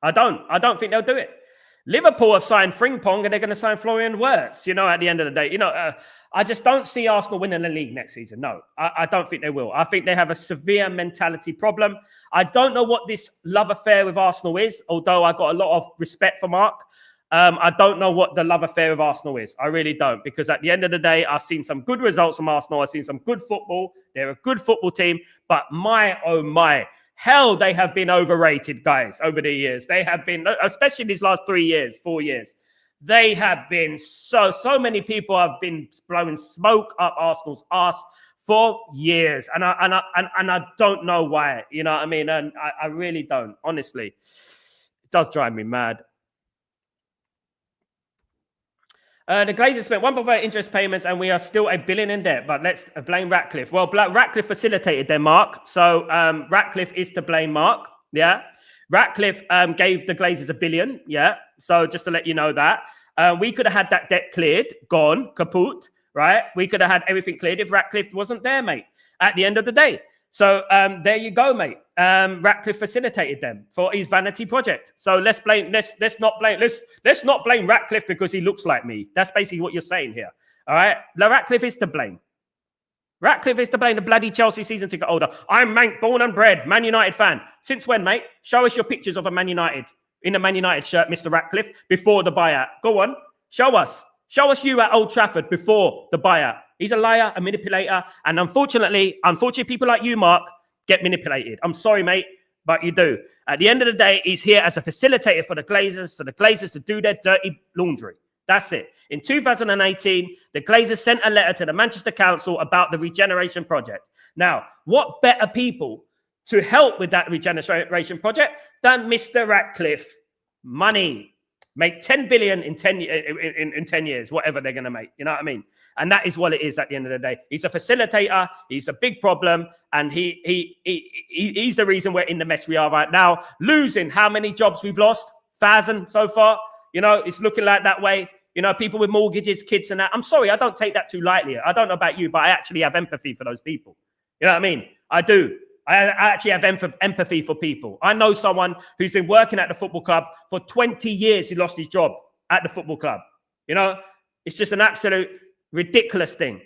I don't think they'll do it. Liverpool have signed Frimpong and they're going to sign Florian Wirtz, you know, at the end of the day. You know, I just don't see Arsenal winning the league next season. No, I don't think they will. I think they have a severe mentality problem. I don't know what this love affair with Arsenal is, although I got a lot of respect for Mark. I don't know what the love affair with Arsenal is. I really don't, because at the end of the day, I've seen some good results from Arsenal. I've seen some good football. They're a good football team, but oh my, hell, they have been overrated, guys, over the years. They have been, especially these last 4 years. They have been so many people have been blowing smoke up Arsenal's arse for years, and I don't know why. You know what I mean? And I really don't. Honestly, it does drive me mad. The Glazers spent 1.5 interest payments, and we are still $1 billion in debt. But let's blame Ratcliffe. Well, Ratcliffe facilitated them, Mark. So Ratcliffe is to blame, Mark. Yeah. Ratcliffe gave the Glazers $1 billion. Yeah. So just to let you know that we could have had that debt cleared, gone, kaput. Right. We could have had everything cleared if Ratcliffe wasn't there, mate. At the end of the day. So there you go, mate. Ratcliffe facilitated them for his vanity project. So let's not blame Ratcliffe because he looks like me. That's basically what you're saying here. All right. Now, Ratcliffe is to blame. Ratcliffe is to blame. The bloody Chelsea season ticket holder. I'm Mank, born and bred, Man United fan. Since when, mate? Show us your pictures of a Man United in a Man United shirt, Mr. Ratcliffe, before the buyout. Go on. Show us. Show us you at Old Trafford before the buyout. He's a liar, a manipulator, and unfortunately, people like you, Mark, get manipulated. I'm sorry, mate, but you do. At the end of the day, he's here as a facilitator for the Glazers to do their dirty laundry. That's it. In 2018, the Glazers sent a letter to the Manchester Council about the regeneration project. Now, what better people to help with that regeneration project than Mr. Ratcliffe? Money. Make 10 billion in 10 years, whatever they're going to make. You know what I mean? And that is what it is at the end of the day. He's a facilitator. He's a big problem. And he's the reason we're in the mess we are right now. Losing how many jobs we've lost? 1,000 so far. You know, it's looking like that way. You know, people with mortgages, kids and that. I'm sorry, I don't take that too lightly. I don't know about you, but I actually have empathy for those people. You know what I mean? I do. I actually have empathy for people. I know someone who's been working at the football club for 20 years who lost his job at the football club. You know, it's just an absolute ridiculous thing.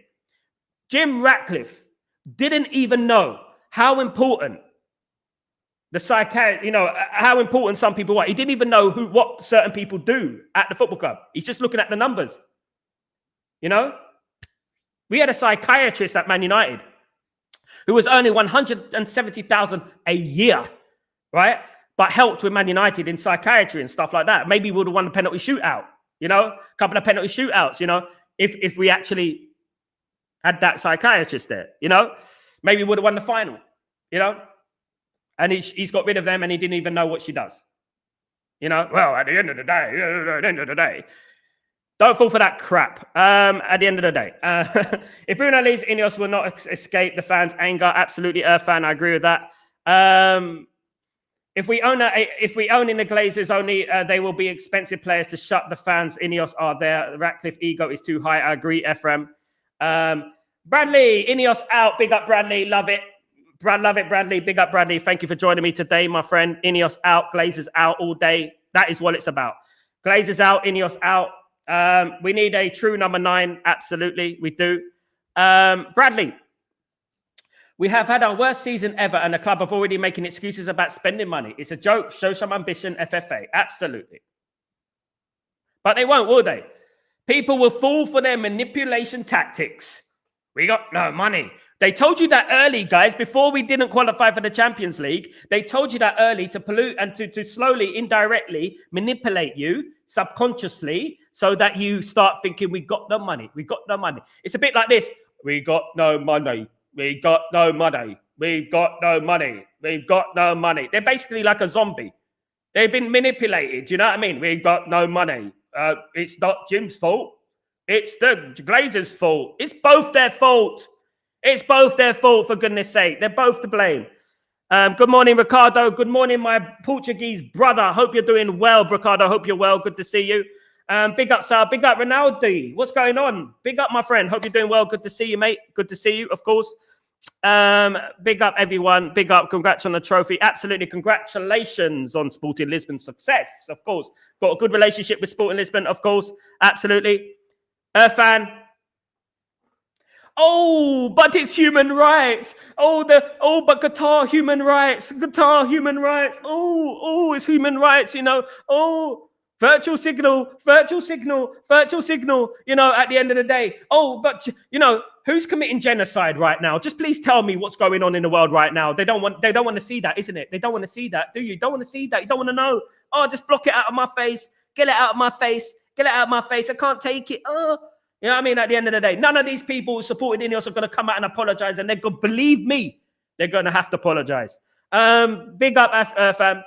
Jim Ratcliffe didn't even know how important how important some people are. He didn't even know what certain people do at the football club. He's just looking at the numbers. You know, we had a psychiatrist at Man United who was earning 170,000 a year, right? But helped with Man United in psychiatry and stuff like that. Maybe we would have won the penalty shootout, you know, a couple of penalty shootouts, you know, if we actually had that psychiatrist there, you know, maybe we would have won the final, you know, and he's got rid of them and he didn't even know what she does, you know. Well, at the end of the day, don't fall for that crap. At the end of the day, if Bruno leaves, INEOS will not escape the fans' anger. Absolutely, fan. I agree with that. If we own in the Glazers only, they will be expensive players to shut the fans. INEOS are there. Ratcliffe ego is too high. I agree, Ephraim. Bradley, INEOS out. Big up, Bradley. Love it. Love it, Bradley. Big up, Bradley. Thank you for joining me today, my friend. INEOS out. Glazers out all day. That is what it's about. Glazers out. INEOS out. We need a true number 9. Absolutely, we do. Bradley, we have had our worst season ever, and the club have already making excuses about spending money. It's a joke. Show some ambition, FFA. Absolutely. But they won't, will they? People will fall for their manipulation tactics. We got no money. They told you that early, guys, before we didn't qualify for the Champions League. They told you that early to pollute and to slowly, indirectly manipulate you subconsciously so that you start thinking, we got no money. We got no money. It's a bit like this. We got no money. We got no money. We've got no money. We've got no money. They're basically like a zombie. They've been manipulated. You know what I mean? We've got no money. It's not Jim's fault. It's the Glazers' fault. It's both their fault. It's both their fault, for goodness sake. They're both to blame. Good morning, Ricardo. Good morning, my Portuguese brother. Hope you're doing well, Ricardo. Hope you're well. Good to see you. Big up, Sal. Big up, Ronaldo. What's going on? Big up, my friend. Hope you're doing well. Good to see you, mate. Good to see you, of course. Big up, everyone. Big up. Congrats on the trophy. Absolutely. Congratulations on Sporting Lisbon's success, of course. Got a good relationship with Sporting Lisbon, of course. Absolutely. Fan. Oh, but it's human rights. But Qatar human rights. Qatar human rights. Oh, it's human rights, you know. Oh, virtual signal. You know, at the end of the day. Oh, but you know, who's committing genocide right now? Just please tell me what's going on in the world right now. They don't want to see that, isn't it? They don't want to see that, do you? Don't want to see that. You don't want to know. Oh, just block it out of my face. Get it out of my face. Get it out of my face. I can't take it. Oh. You know what I mean? At the end of the day, none of these people who supported INEOS are going to come out and apologize. And they're going to believe me. They're going to have to apologize. Big up, fam.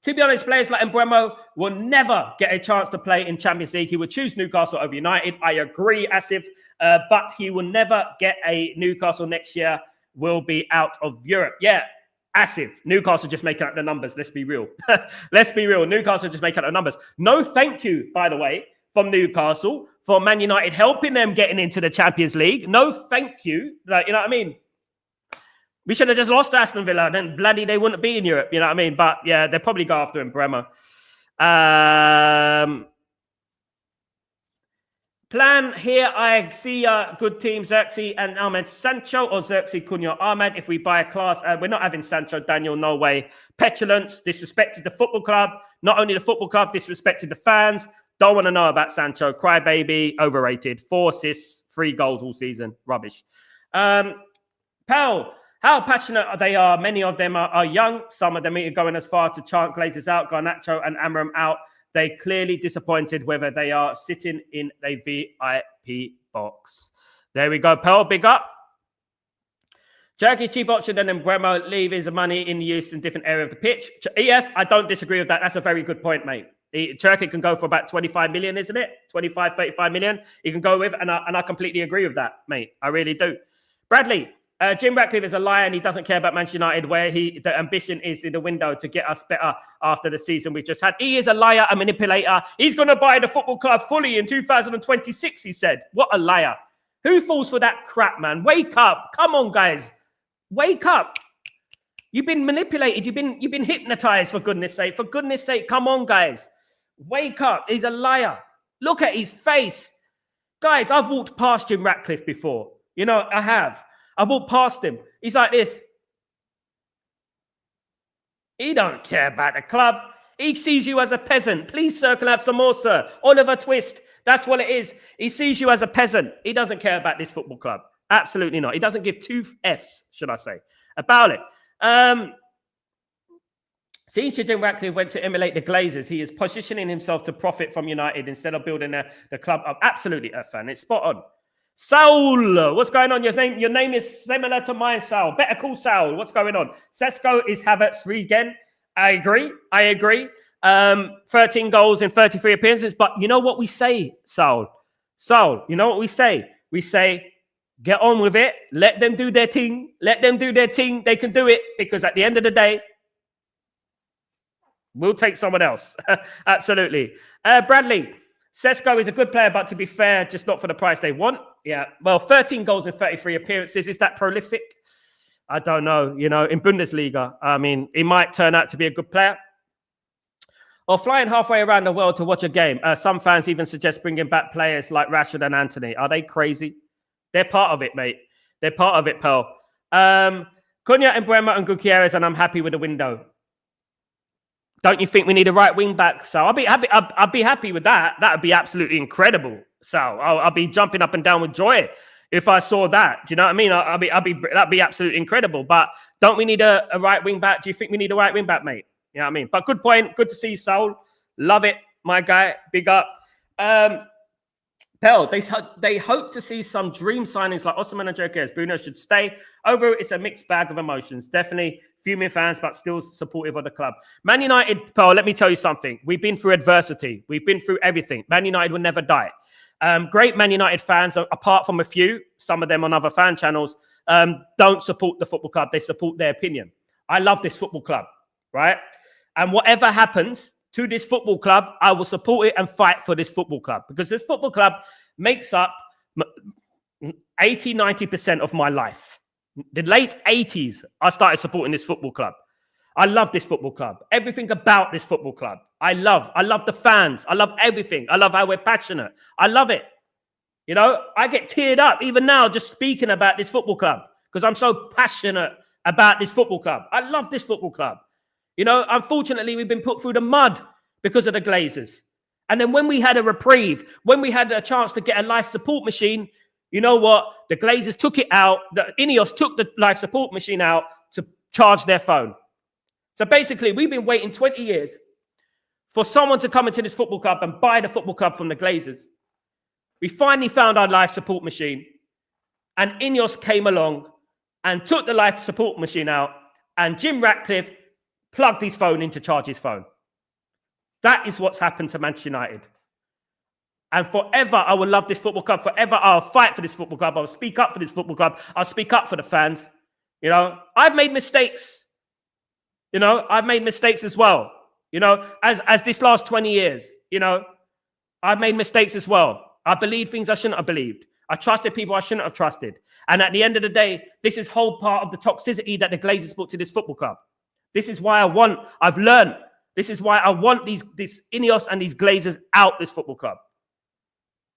To be honest, players like Mbeumo will never get a chance to play in Champions League. He would choose Newcastle over United. I agree, Asif. But he will never get a Newcastle next year. Will be out of Europe. Yeah, Asif. Newcastle just making up the numbers. Let's be real. Let's be real. Newcastle just making up the numbers. No thank you, by the way, from Newcastle for Man United helping them getting into the Champions League. No thank you. Like, you know what I mean? We should have just lost to Aston Villa. Then bloody they wouldn't be in Europe. You know what I mean? But yeah, they'll probably go after him, Bremer. Plan here. I see a good team, Xerxes and Ahmed Sancho or Xerxes, Cunha, Ahmed. If we buy a class, we're not having Sancho, Daniel. No way. Petulance, disrespected the football club. Not only the football club, disrespected the fans. Don't want to know about Sancho. Crybaby, overrated. 4 assists, 3 goals all season. Rubbish. Pal. How passionate they are. Many of them are young. Some of them are going as far to chant Glazers out, Garnacho and Amram out. They clearly disappointed whether they are sitting in a VIP box. There we go, Pearl. Big up. Turkey's cheap option, and then Mbeumo leave his money in use in different area of the pitch. EF, I don't disagree with that. That's a very good point, mate. Turkey can go for about 25 million, isn't it? 25, 35 million. He can go with, and I completely agree with that, mate. I really do. Bradley. Jim Ratcliffe is a liar and he doesn't care about Manchester United, where the ambition is in the window to get us better after the season we've just had. He is a liar, a manipulator. He's going to buy the football club fully in 2026, he said. What a liar. Who falls for that crap, man? Wake up. Come on, guys. Wake up. You've been manipulated. You've been hypnotized, for goodness sake. For goodness sake, come on, guys. Wake up. He's a liar. Look at his face. Guys, I've walked past Jim Ratcliffe before. You know, I have. I walked past him. He's like this. He don't care about the club. He sees you as a peasant. Please, sir, can I have some more, sir? Oliver Twist. That's what it is. He sees you as a peasant. He doesn't care about this football club. Absolutely not. He doesn't give 2 Fs, should I say, about it. Since Jim Ratcliffe went to emulate the Glazers, he is positioning himself to profit from United instead of building the club up. Absolutely, fan. It's spot on. Saul, what's going on? Your name is similar to mine, Saul. Better call Saul. What's going on? Sesko is Havertz regen. I agree. 13 goals in 33 appearances. But you know what we say, Saul? Saul, you know what we say? We say, get on with it. Let them do their thing. Let them do their thing. They can do it because at the end of the day, we'll take someone else. Absolutely. Bradley. Sesko is a good player, but to be fair, just not for the price they want. Yeah, well, 13 goals in 33 appearances. Is that prolific? I don't know. You know, in Bundesliga, I mean, he might turn out to be a good player. Or flying halfway around the world to watch a game. Some fans even suggest bringing back players like Rashford and Anthony. Are they crazy? They're part of it, mate. They're part of it, Pearl. Cunha, Mbeumo and Gyokeres, and I'm happy with the window. Don't you think we need a right wing back, Sal? I'll be happy with that. That would be absolutely incredible, Sal. I'll be jumping up and down with joy if I saw that. Do you know what I mean? That'd be absolutely incredible. But don't we need a right wing back? Do you think we need a right wing back, mate? You know what I mean? But good point. Good to see you, Saul. Love it, my guy. Big up. Pell, they hope to see some dream signings like Osimhen and Gyokeres. Bruno should stay. Overall, it's a mixed bag of emotions. Definitely fuming fans, but still supportive of the club. Man United, Pell, let me tell you something. We've been through adversity. We've been through everything. Man United will never die. Great Man United fans, apart from a few, some of them on other fan channels, don't support the football club. They support their opinion. I love this football club, right? And whatever happens to this football club, I will support it and fight for this football club because this football club makes up 80, 90% of my life. The late 80s, I started supporting this football club. I love this football club. Everything about this football club. I love the fans. I love everything. I love how we're passionate. I love it. You know, I get teared up even now just speaking about this football club because I'm so passionate about this football club. I love this football club. You know, unfortunately, we've been put through the mud because of the Glazers. And then when we had a reprieve, when we had a chance to get a life support machine, you know what? The Glazers took it out. The INEOS took the life support machine out to charge their phone. So basically, we've been waiting 20 years for someone to come into this football club and buy the football club from the Glazers. We finally found our life support machine, and INEOS came along and took the life support machine out, and Jim Ratcliffe plugged his phone in to charge his phone. That is what's happened to Manchester United. And forever, I will love this football club. Forever, I'll fight for this football club. I'll speak up for this football club. I'll speak up for the fans. You know, I've made mistakes. You know, I've made mistakes as well. You know, as this last 20 years, you know, I've made mistakes as well. I believed things I shouldn't have believed. I trusted people I shouldn't have trusted. And at the end of the day, this is whole part of the toxicity that the Glazers brought to this football club. This is why I've learned. This is why I want this INEOS and these Glazers out this football club.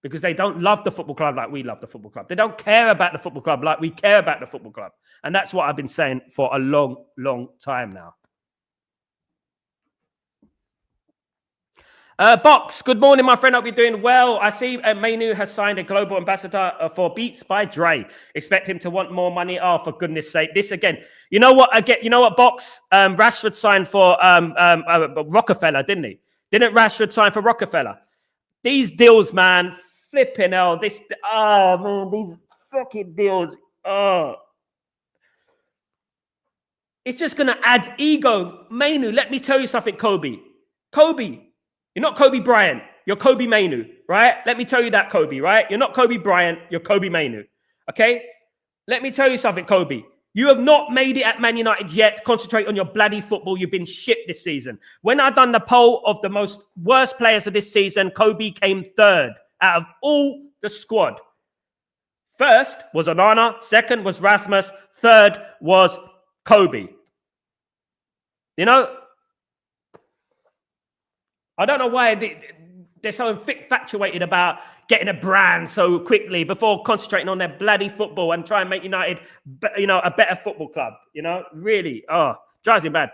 Because they don't love the football club like we love the football club. They don't care about the football club like we care about the football club. And that's what I've been saying for a long, long time now. Box, good morning, my friend. Hope you're doing well. I see Mainu has signed a global ambassador for Beats by Dre. Expect him to want more money. Oh, for goodness sake. This again. You know what? You know what, Box? Rashford signed for Rockefeller, didn't he? Didn't Rashford sign for Rockefeller? These deals, man. Flipping hell. These fucking deals. Oh. It's just going to add ego. Mainu, let me tell you something, Kobe. You're not Kobe Bryant. You're Kobe Mainu, right? Let me tell you that, Kobe, right? You're not Kobe Bryant. You're Kobe Mainu, okay? Let me tell you something, Kobe. You have not made it at Man United yet. Concentrate on your bloody football. You've been shit this season. When I done the poll of the most worst players of this season, Kobe came third out of all the squad. First was Onana. Second was Rasmus. Third was Kobe. You know, I don't know why they're so infatuated about getting a brand so quickly before concentrating on their bloody football and try and make United, you know, a better football club. You know, really, drives me bad.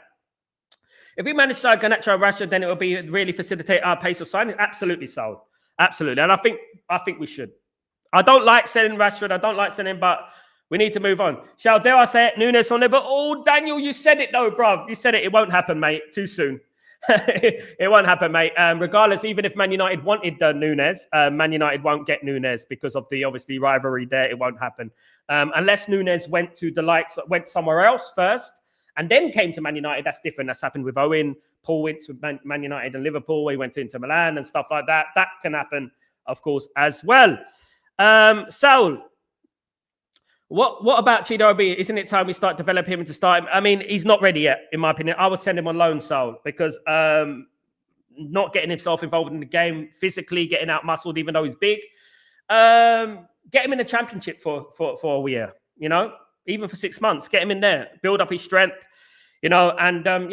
If we manage to sign Garnacho and Rashford, then it will be really facilitate our pace of signing. Absolutely so. Absolutely. And I think we should. I don't like selling Rashford. I don't like selling, but we need to move on. Shall dare I say it? Nunes on there. But Daniel, you said it though, bruv. You said it. It won't happen, mate. Too soon. It won't happen, mate. Regardless, even if Man United wanted Nunes, Man United won't get Nunes because of the obviously rivalry there. It won't happen unless Nunes went somewhere else first and then came to Man United. That's different. That's happened with Owen. Paul went to Man United and Liverpool. He went into Milan and stuff like that. That can happen, of course, as well. Saul, what about Chido Obi? Isn't it time we start developing him to start him? I mean, he's not ready yet, in my opinion. I would send him on loan, Saul, because not getting himself involved in the game, physically getting out muscled, even though he's big. Get him in the championship for a year, you know, even for 6 months. Get him in there, build up his strength, you know, and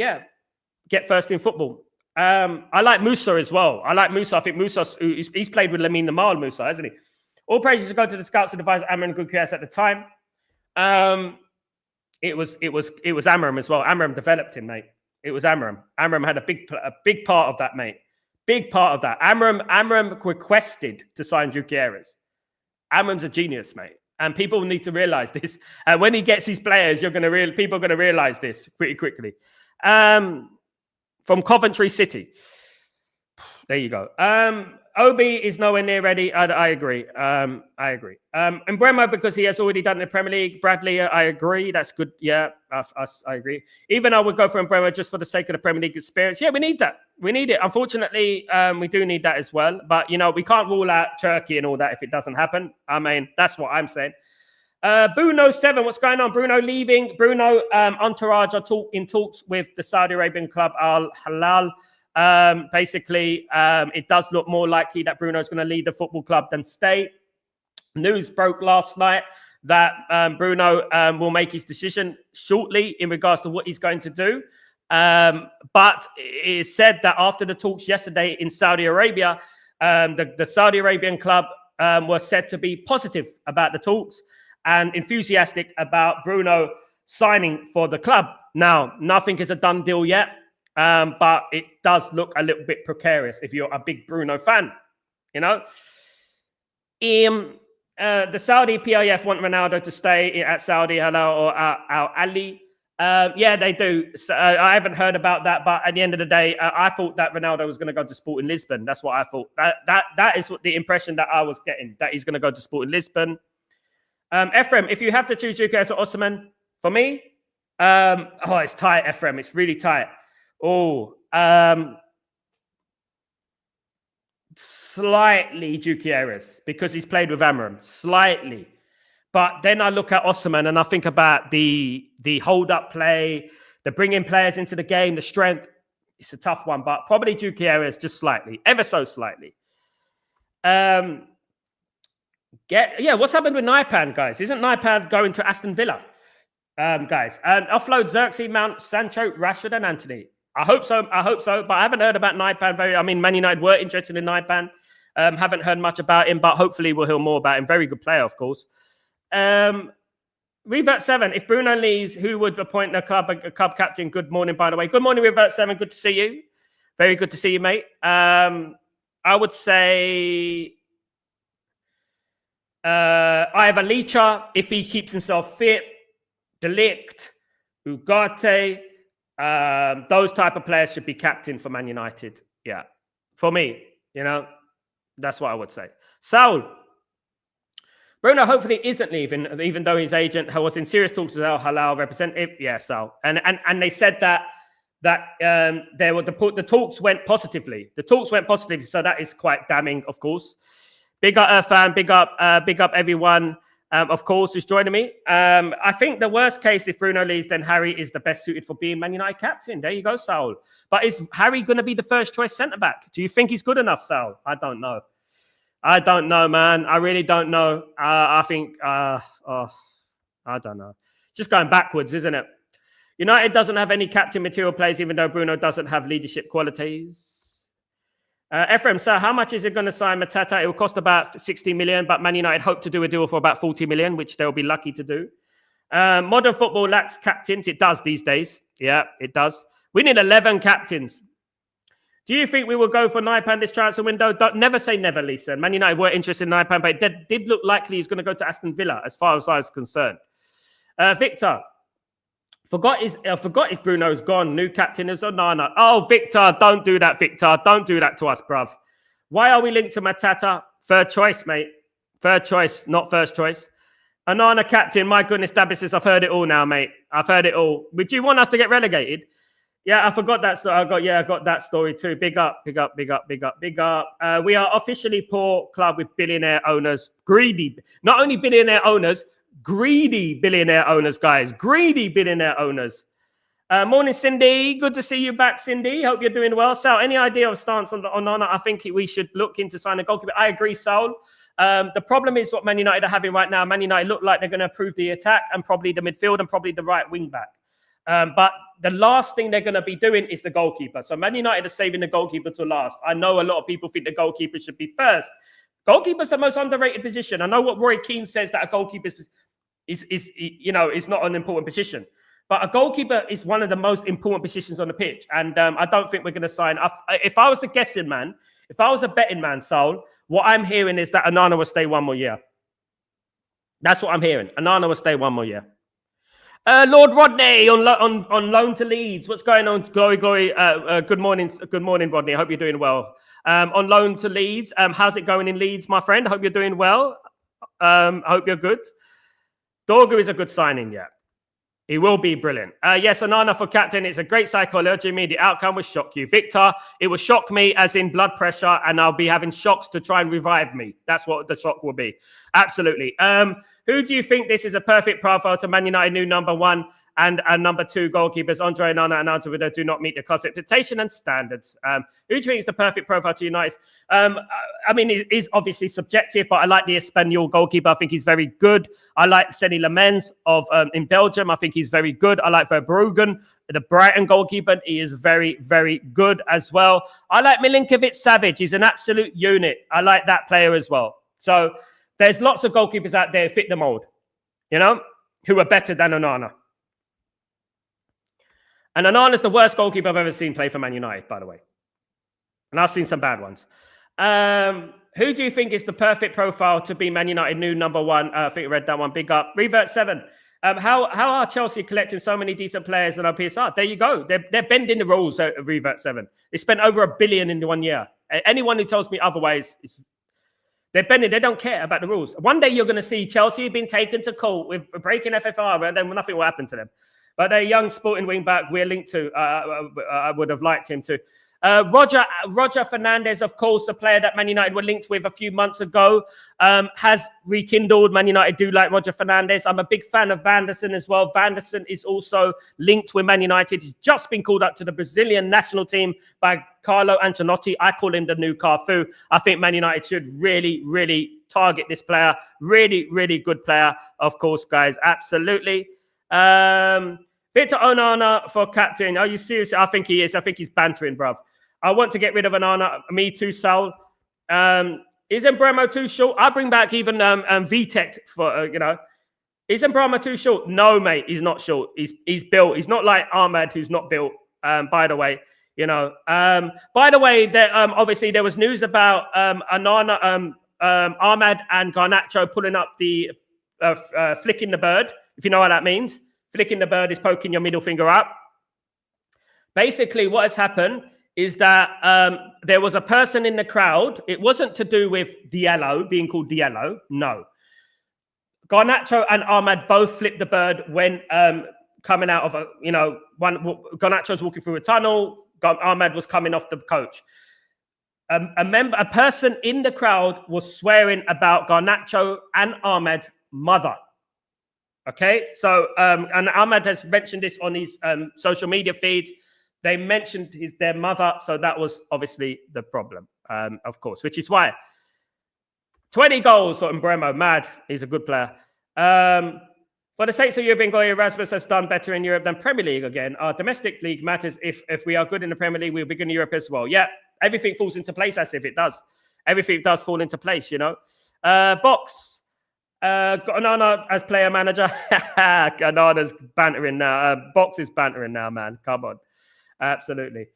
get first in football. I like Musa as well. I think Musa, he's played with Lamine Yamal, Musa, hasn't he? All praises go to the scouts and advisor Amram and Gyokeres at the time. It was Amram as well. Amram developed him, mate. It was Amram. Amram had a big part of that, mate. Big part of that. Amram requested to sign Gyokeres. Amram's a genius, mate. And people need to realize this. And when he gets his players, people are going to realize this pretty quickly. From Coventry City. There you go. Obi is nowhere near ready. I agree. I agree. Mbeumo, because he has already done the Premier League. Bradley, I agree. That's good. Yeah, I agree. Even I would go for Mbeumo just for the sake of the Premier League experience. Yeah, we need that. We need it. Unfortunately, we do need that as well. But, you know, we can't rule out Turkey and all that if it doesn't happen. I mean, that's what I'm saying. Bruno 7, what's going on? Bruno leaving. Bruno, entourage are in talks with the Saudi Arabian club Al Hilal. Basically, it does look more likely that Bruno's going to leave the football club than stay. News broke last night that Bruno will make his decision shortly in regards to what he's going to do. But it is said that after the talks yesterday in Saudi Arabia, the Saudi Arabian club were said to be positive about the talks and enthusiastic about Bruno signing for the club. Now, nothing is a done deal yet. But it does look a little bit precarious if you're a big Bruno fan, you know. The Saudi PIF want Ronaldo to stay at Saudi Hilal or Al Ali. Yeah, they do. So, I haven't heard about that, but at the end of the day, I thought that Ronaldo was going to go to Sporting Lisbon. That's what I thought. That is what the impression that I was getting, that he's going to go to Sporting Lisbon. Ephraim, if you have to choose Gyokeres or Osimhen, for me, it's tight, Ephraim. It's really tight. Slightly Gyokeres because he's played with Amram. Slightly. But then I look at Osimhen and I think about the hold-up play, the bringing players into the game, the strength. It's a tough one, but probably Gyokeres just slightly, ever so slightly. What's happened with Naipan, guys? Isn't Naipan going to Aston Villa, guys? And offload Xerxes, Mount, Sancho, Rashford, and Anthony. I hope so. But I haven't heard about Naipan. Man United were interested in Naipan. Haven't heard much about him, but hopefully we'll hear more about him. Very good player, of course. Revert 7, if Bruno leaves, who would appoint a club captain? Good morning, by the way. Good morning, Revert 7. Good to see you. Very good to see you, mate. I would say either Licha, if he keeps himself fit, Delict, Ugarte, those type of players should be captain for Man United. Yeah. For me, that's what I would say. Saul. Bruno hopefully isn't leaving, even though his agent was in serious talks with Al Hilal representative. Yeah, so and they said that there were the talks went positively. The talks went positively, so that is quite damning, of course. Big up Irfan, big up everyone, of course, who's joining me. I think the worst case if Bruno leaves, then Harry is the best suited for being Man United captain. There you go, Saul. But is Harry going to be the first choice centre back? Do you think he's good enough, Saul? I don't know. I don't know, man. I really don't know. I think, I don't know. It's just going backwards, isn't it? United doesn't have any captain material players, even though Bruno doesn't have leadership qualities. Ephraim, so how much is it going to sign Matata? It will cost about 60 million, but Man United hope to do a deal for about 40 million, which they'll be lucky to do. Modern football lacks captains. It does these days. Yeah, it does. We need 11 captains. Do you think we will go for Naipan this transfer window? Never say never, Lisa. Man United were interested in Naipan, but it did look likely he's going to go to Aston Villa, as far as I was concerned. Victor, forgot his Bruno's gone. New captain is Onana. Oh, Victor, don't do that, Victor. Don't do that to us, bruv. Why are we linked to Matata? Third choice, mate. Third choice, not first choice. Onana captain, my goodness, Dabisis, I've heard it all now, mate. I've heard it all. Would you want us to get relegated? Yeah, I forgot that story. I got that story too. Big up. We are officially poor club with billionaire owners. Greedy. Not only billionaire owners, greedy billionaire owners, guys. Greedy billionaire owners. Morning, Cindy. Good to see you back, Cindy. Hope you're doing well. Sal, any idea of stance on Onana? I think we should look into signing a goalkeeper. I agree, Saul. The problem is what Man United are having right now. Man United look like they're going to improve the attack and probably the midfield and probably the right wing back. But the last thing they're going to be doing is the goalkeeper. So Man United are saving the goalkeeper to last. I know a lot of people think the goalkeeper should be first. Goalkeeper's the most underrated position. I know what Roy Keane says, that a goalkeeper is not an important position. But a goalkeeper is one of the most important positions on the pitch. And I don't think we're going to sign. If I was a guessing man, if I was a betting man, Saul, what I'm hearing is that Onana will stay one more year. That's what I'm hearing. Onana will stay one more year. Lord Rodney on loan to Leeds. What's going on? Glory. Good morning, Rodney. I hope you're doing well. On loan to Leeds. How's it going in Leeds, my friend? I hope you're doing well. I hope you're good. Dorgu is a good signing, yeah. He will be brilliant. Yes, Onana for captain. It's a great psychology. The outcome will shock you. Victor, it will shock me as in blood pressure, and I'll be having shocks to try and revive me. That's what the shock will be. Absolutely. Who do you think this is a perfect profile to Man United new number one and number two goalkeepers? Andre Onana and Antonio do not meet the club's expectation and standards. Who do you think is the perfect profile to United? I mean, it is obviously subjective, but I like the Espanyol goalkeeper. I think he's very good. I like Seny Lamens in Belgium. I think he's very good. I like Verbruggen, the Brighton goalkeeper. He is very, very good as well. I like Milinkovic-Savic. He's an absolute unit. I like that player as well. So there's lots of goalkeepers out there who fit the mold, who are better than Onana. And Onana's the worst goalkeeper I've ever seen play for Man United, by the way. And I've seen some bad ones. Who do you think is the perfect profile to be Man United new number one? I think I read that one. Big up. Revert 7. How are Chelsea collecting so many decent players on our PSR? There you go. They're bending the rules at Revert 7. They spent over $1 billion in 1 year. Anyone who tells me otherwise, they're bending. They don't care about the rules. One day you're going to see Chelsea being taken to court with breaking FFR, and then nothing will happen to them. But they're young sporting wing back we're linked to. I would have liked him to. Roger Fernandes, of course, a player that Man United were linked with a few months ago, has rekindled. Man United do like Roger Fernandes. I'm a big fan of Vanderson as well. Vanderson is also linked with Man United. He's just been called up to the Brazilian national team by Carlo Ancelotti. I call him the new Cafu. I think Man United should really, really target this player. Really, really good player, of course, guys. Absolutely. Victor Onana for captain. Are you serious? I think he is. I think he's bantering, bruv. I want to get rid of Onana. Me too, Sal. Isn't Bremo too short? I'll bring back even VTech for, Isn't Bremo too short? No, mate. He's not short. He's built. He's not like Ahmad, who's not built, by the way. By the way, obviously there was news about Onana, Ahmad and Garnacho pulling up the flicking the bird, if you know what that means. Flicking the bird is poking your middle finger up. Basically, what has happened is that there was a person in the crowd. It wasn't to do with Diallo, being called Diallo. No. Garnacho and Ahmad both flipped the bird when coming out of Garnacho's walking through a tunnel. Ahmad was coming off the coach. A person in the crowd was swearing about Garnacho and Ahmad's mother. Okay, so and Ahmad has mentioned this on his social media feeds. They mentioned their mother, so that was obviously the problem, of course, which is why 20 goals for Mbremo. Mad, he's a good player. For the sake of European glory, Erasmus has done better in Europe than Premier League again. Our domestic league matters. If we are good in the Premier League, we'll be good in Europe as well. Yeah, everything falls into place as if it does. Everything does fall into place, Box. Onana as player manager. Onana's bantering now. Box is bantering now, man. Come on. Absolutely.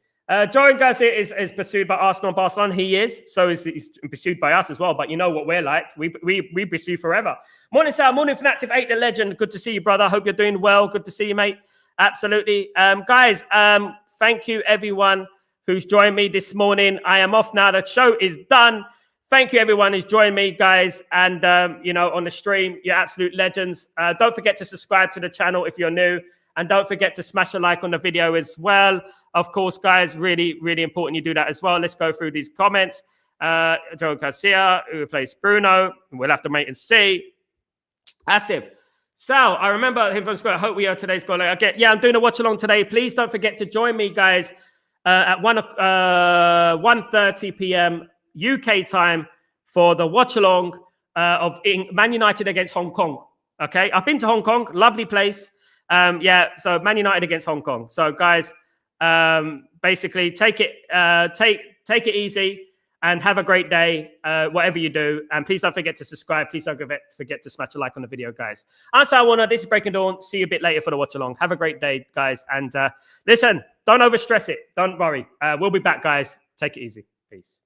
Joran Garcia is pursued by Arsenal and Barcelona. He is. So he's pursued by us as well. But you know what we're like. We pursue forever. Morning, Sal. Morning, Fnatic 8 The Legend. Good to see you, brother. Hope you're doing well. Good to see you, mate. Absolutely. Guys, thank you, everyone who's joined me this morning. I am off now. The show is done. Thank you, everyone who's joined me, guys, and, on the stream. You're absolute legends. Don't forget to subscribe to the channel if you're new, and don't forget to smash a like on the video as well. Of course, guys, really, really important you do that as well. Let's go through these comments. Joe Garcia, who replaced Bruno. We'll have to wait and see. Asif. Sal, I remember him from school. I hope we are today's goal. Okay, yeah, I'm doing a watch-along today. Please don't forget to join me, guys, at 1:30 p.m. UK time for the watch along of Man United against Hong Kong. Okay, I've been to Hong Kong, lovely place. So Man United against Hong Kong. So guys, basically take it easy and have a great day, whatever you do. And please don't forget to subscribe. Please don't forget to smash a like on the video, guys. I'm Sal Warner. This is Breaking Dawn. See you a bit later for the watch along. Have a great day, guys. And listen, don't overstress it. Don't worry. We'll be back, guys. Take it easy. Peace.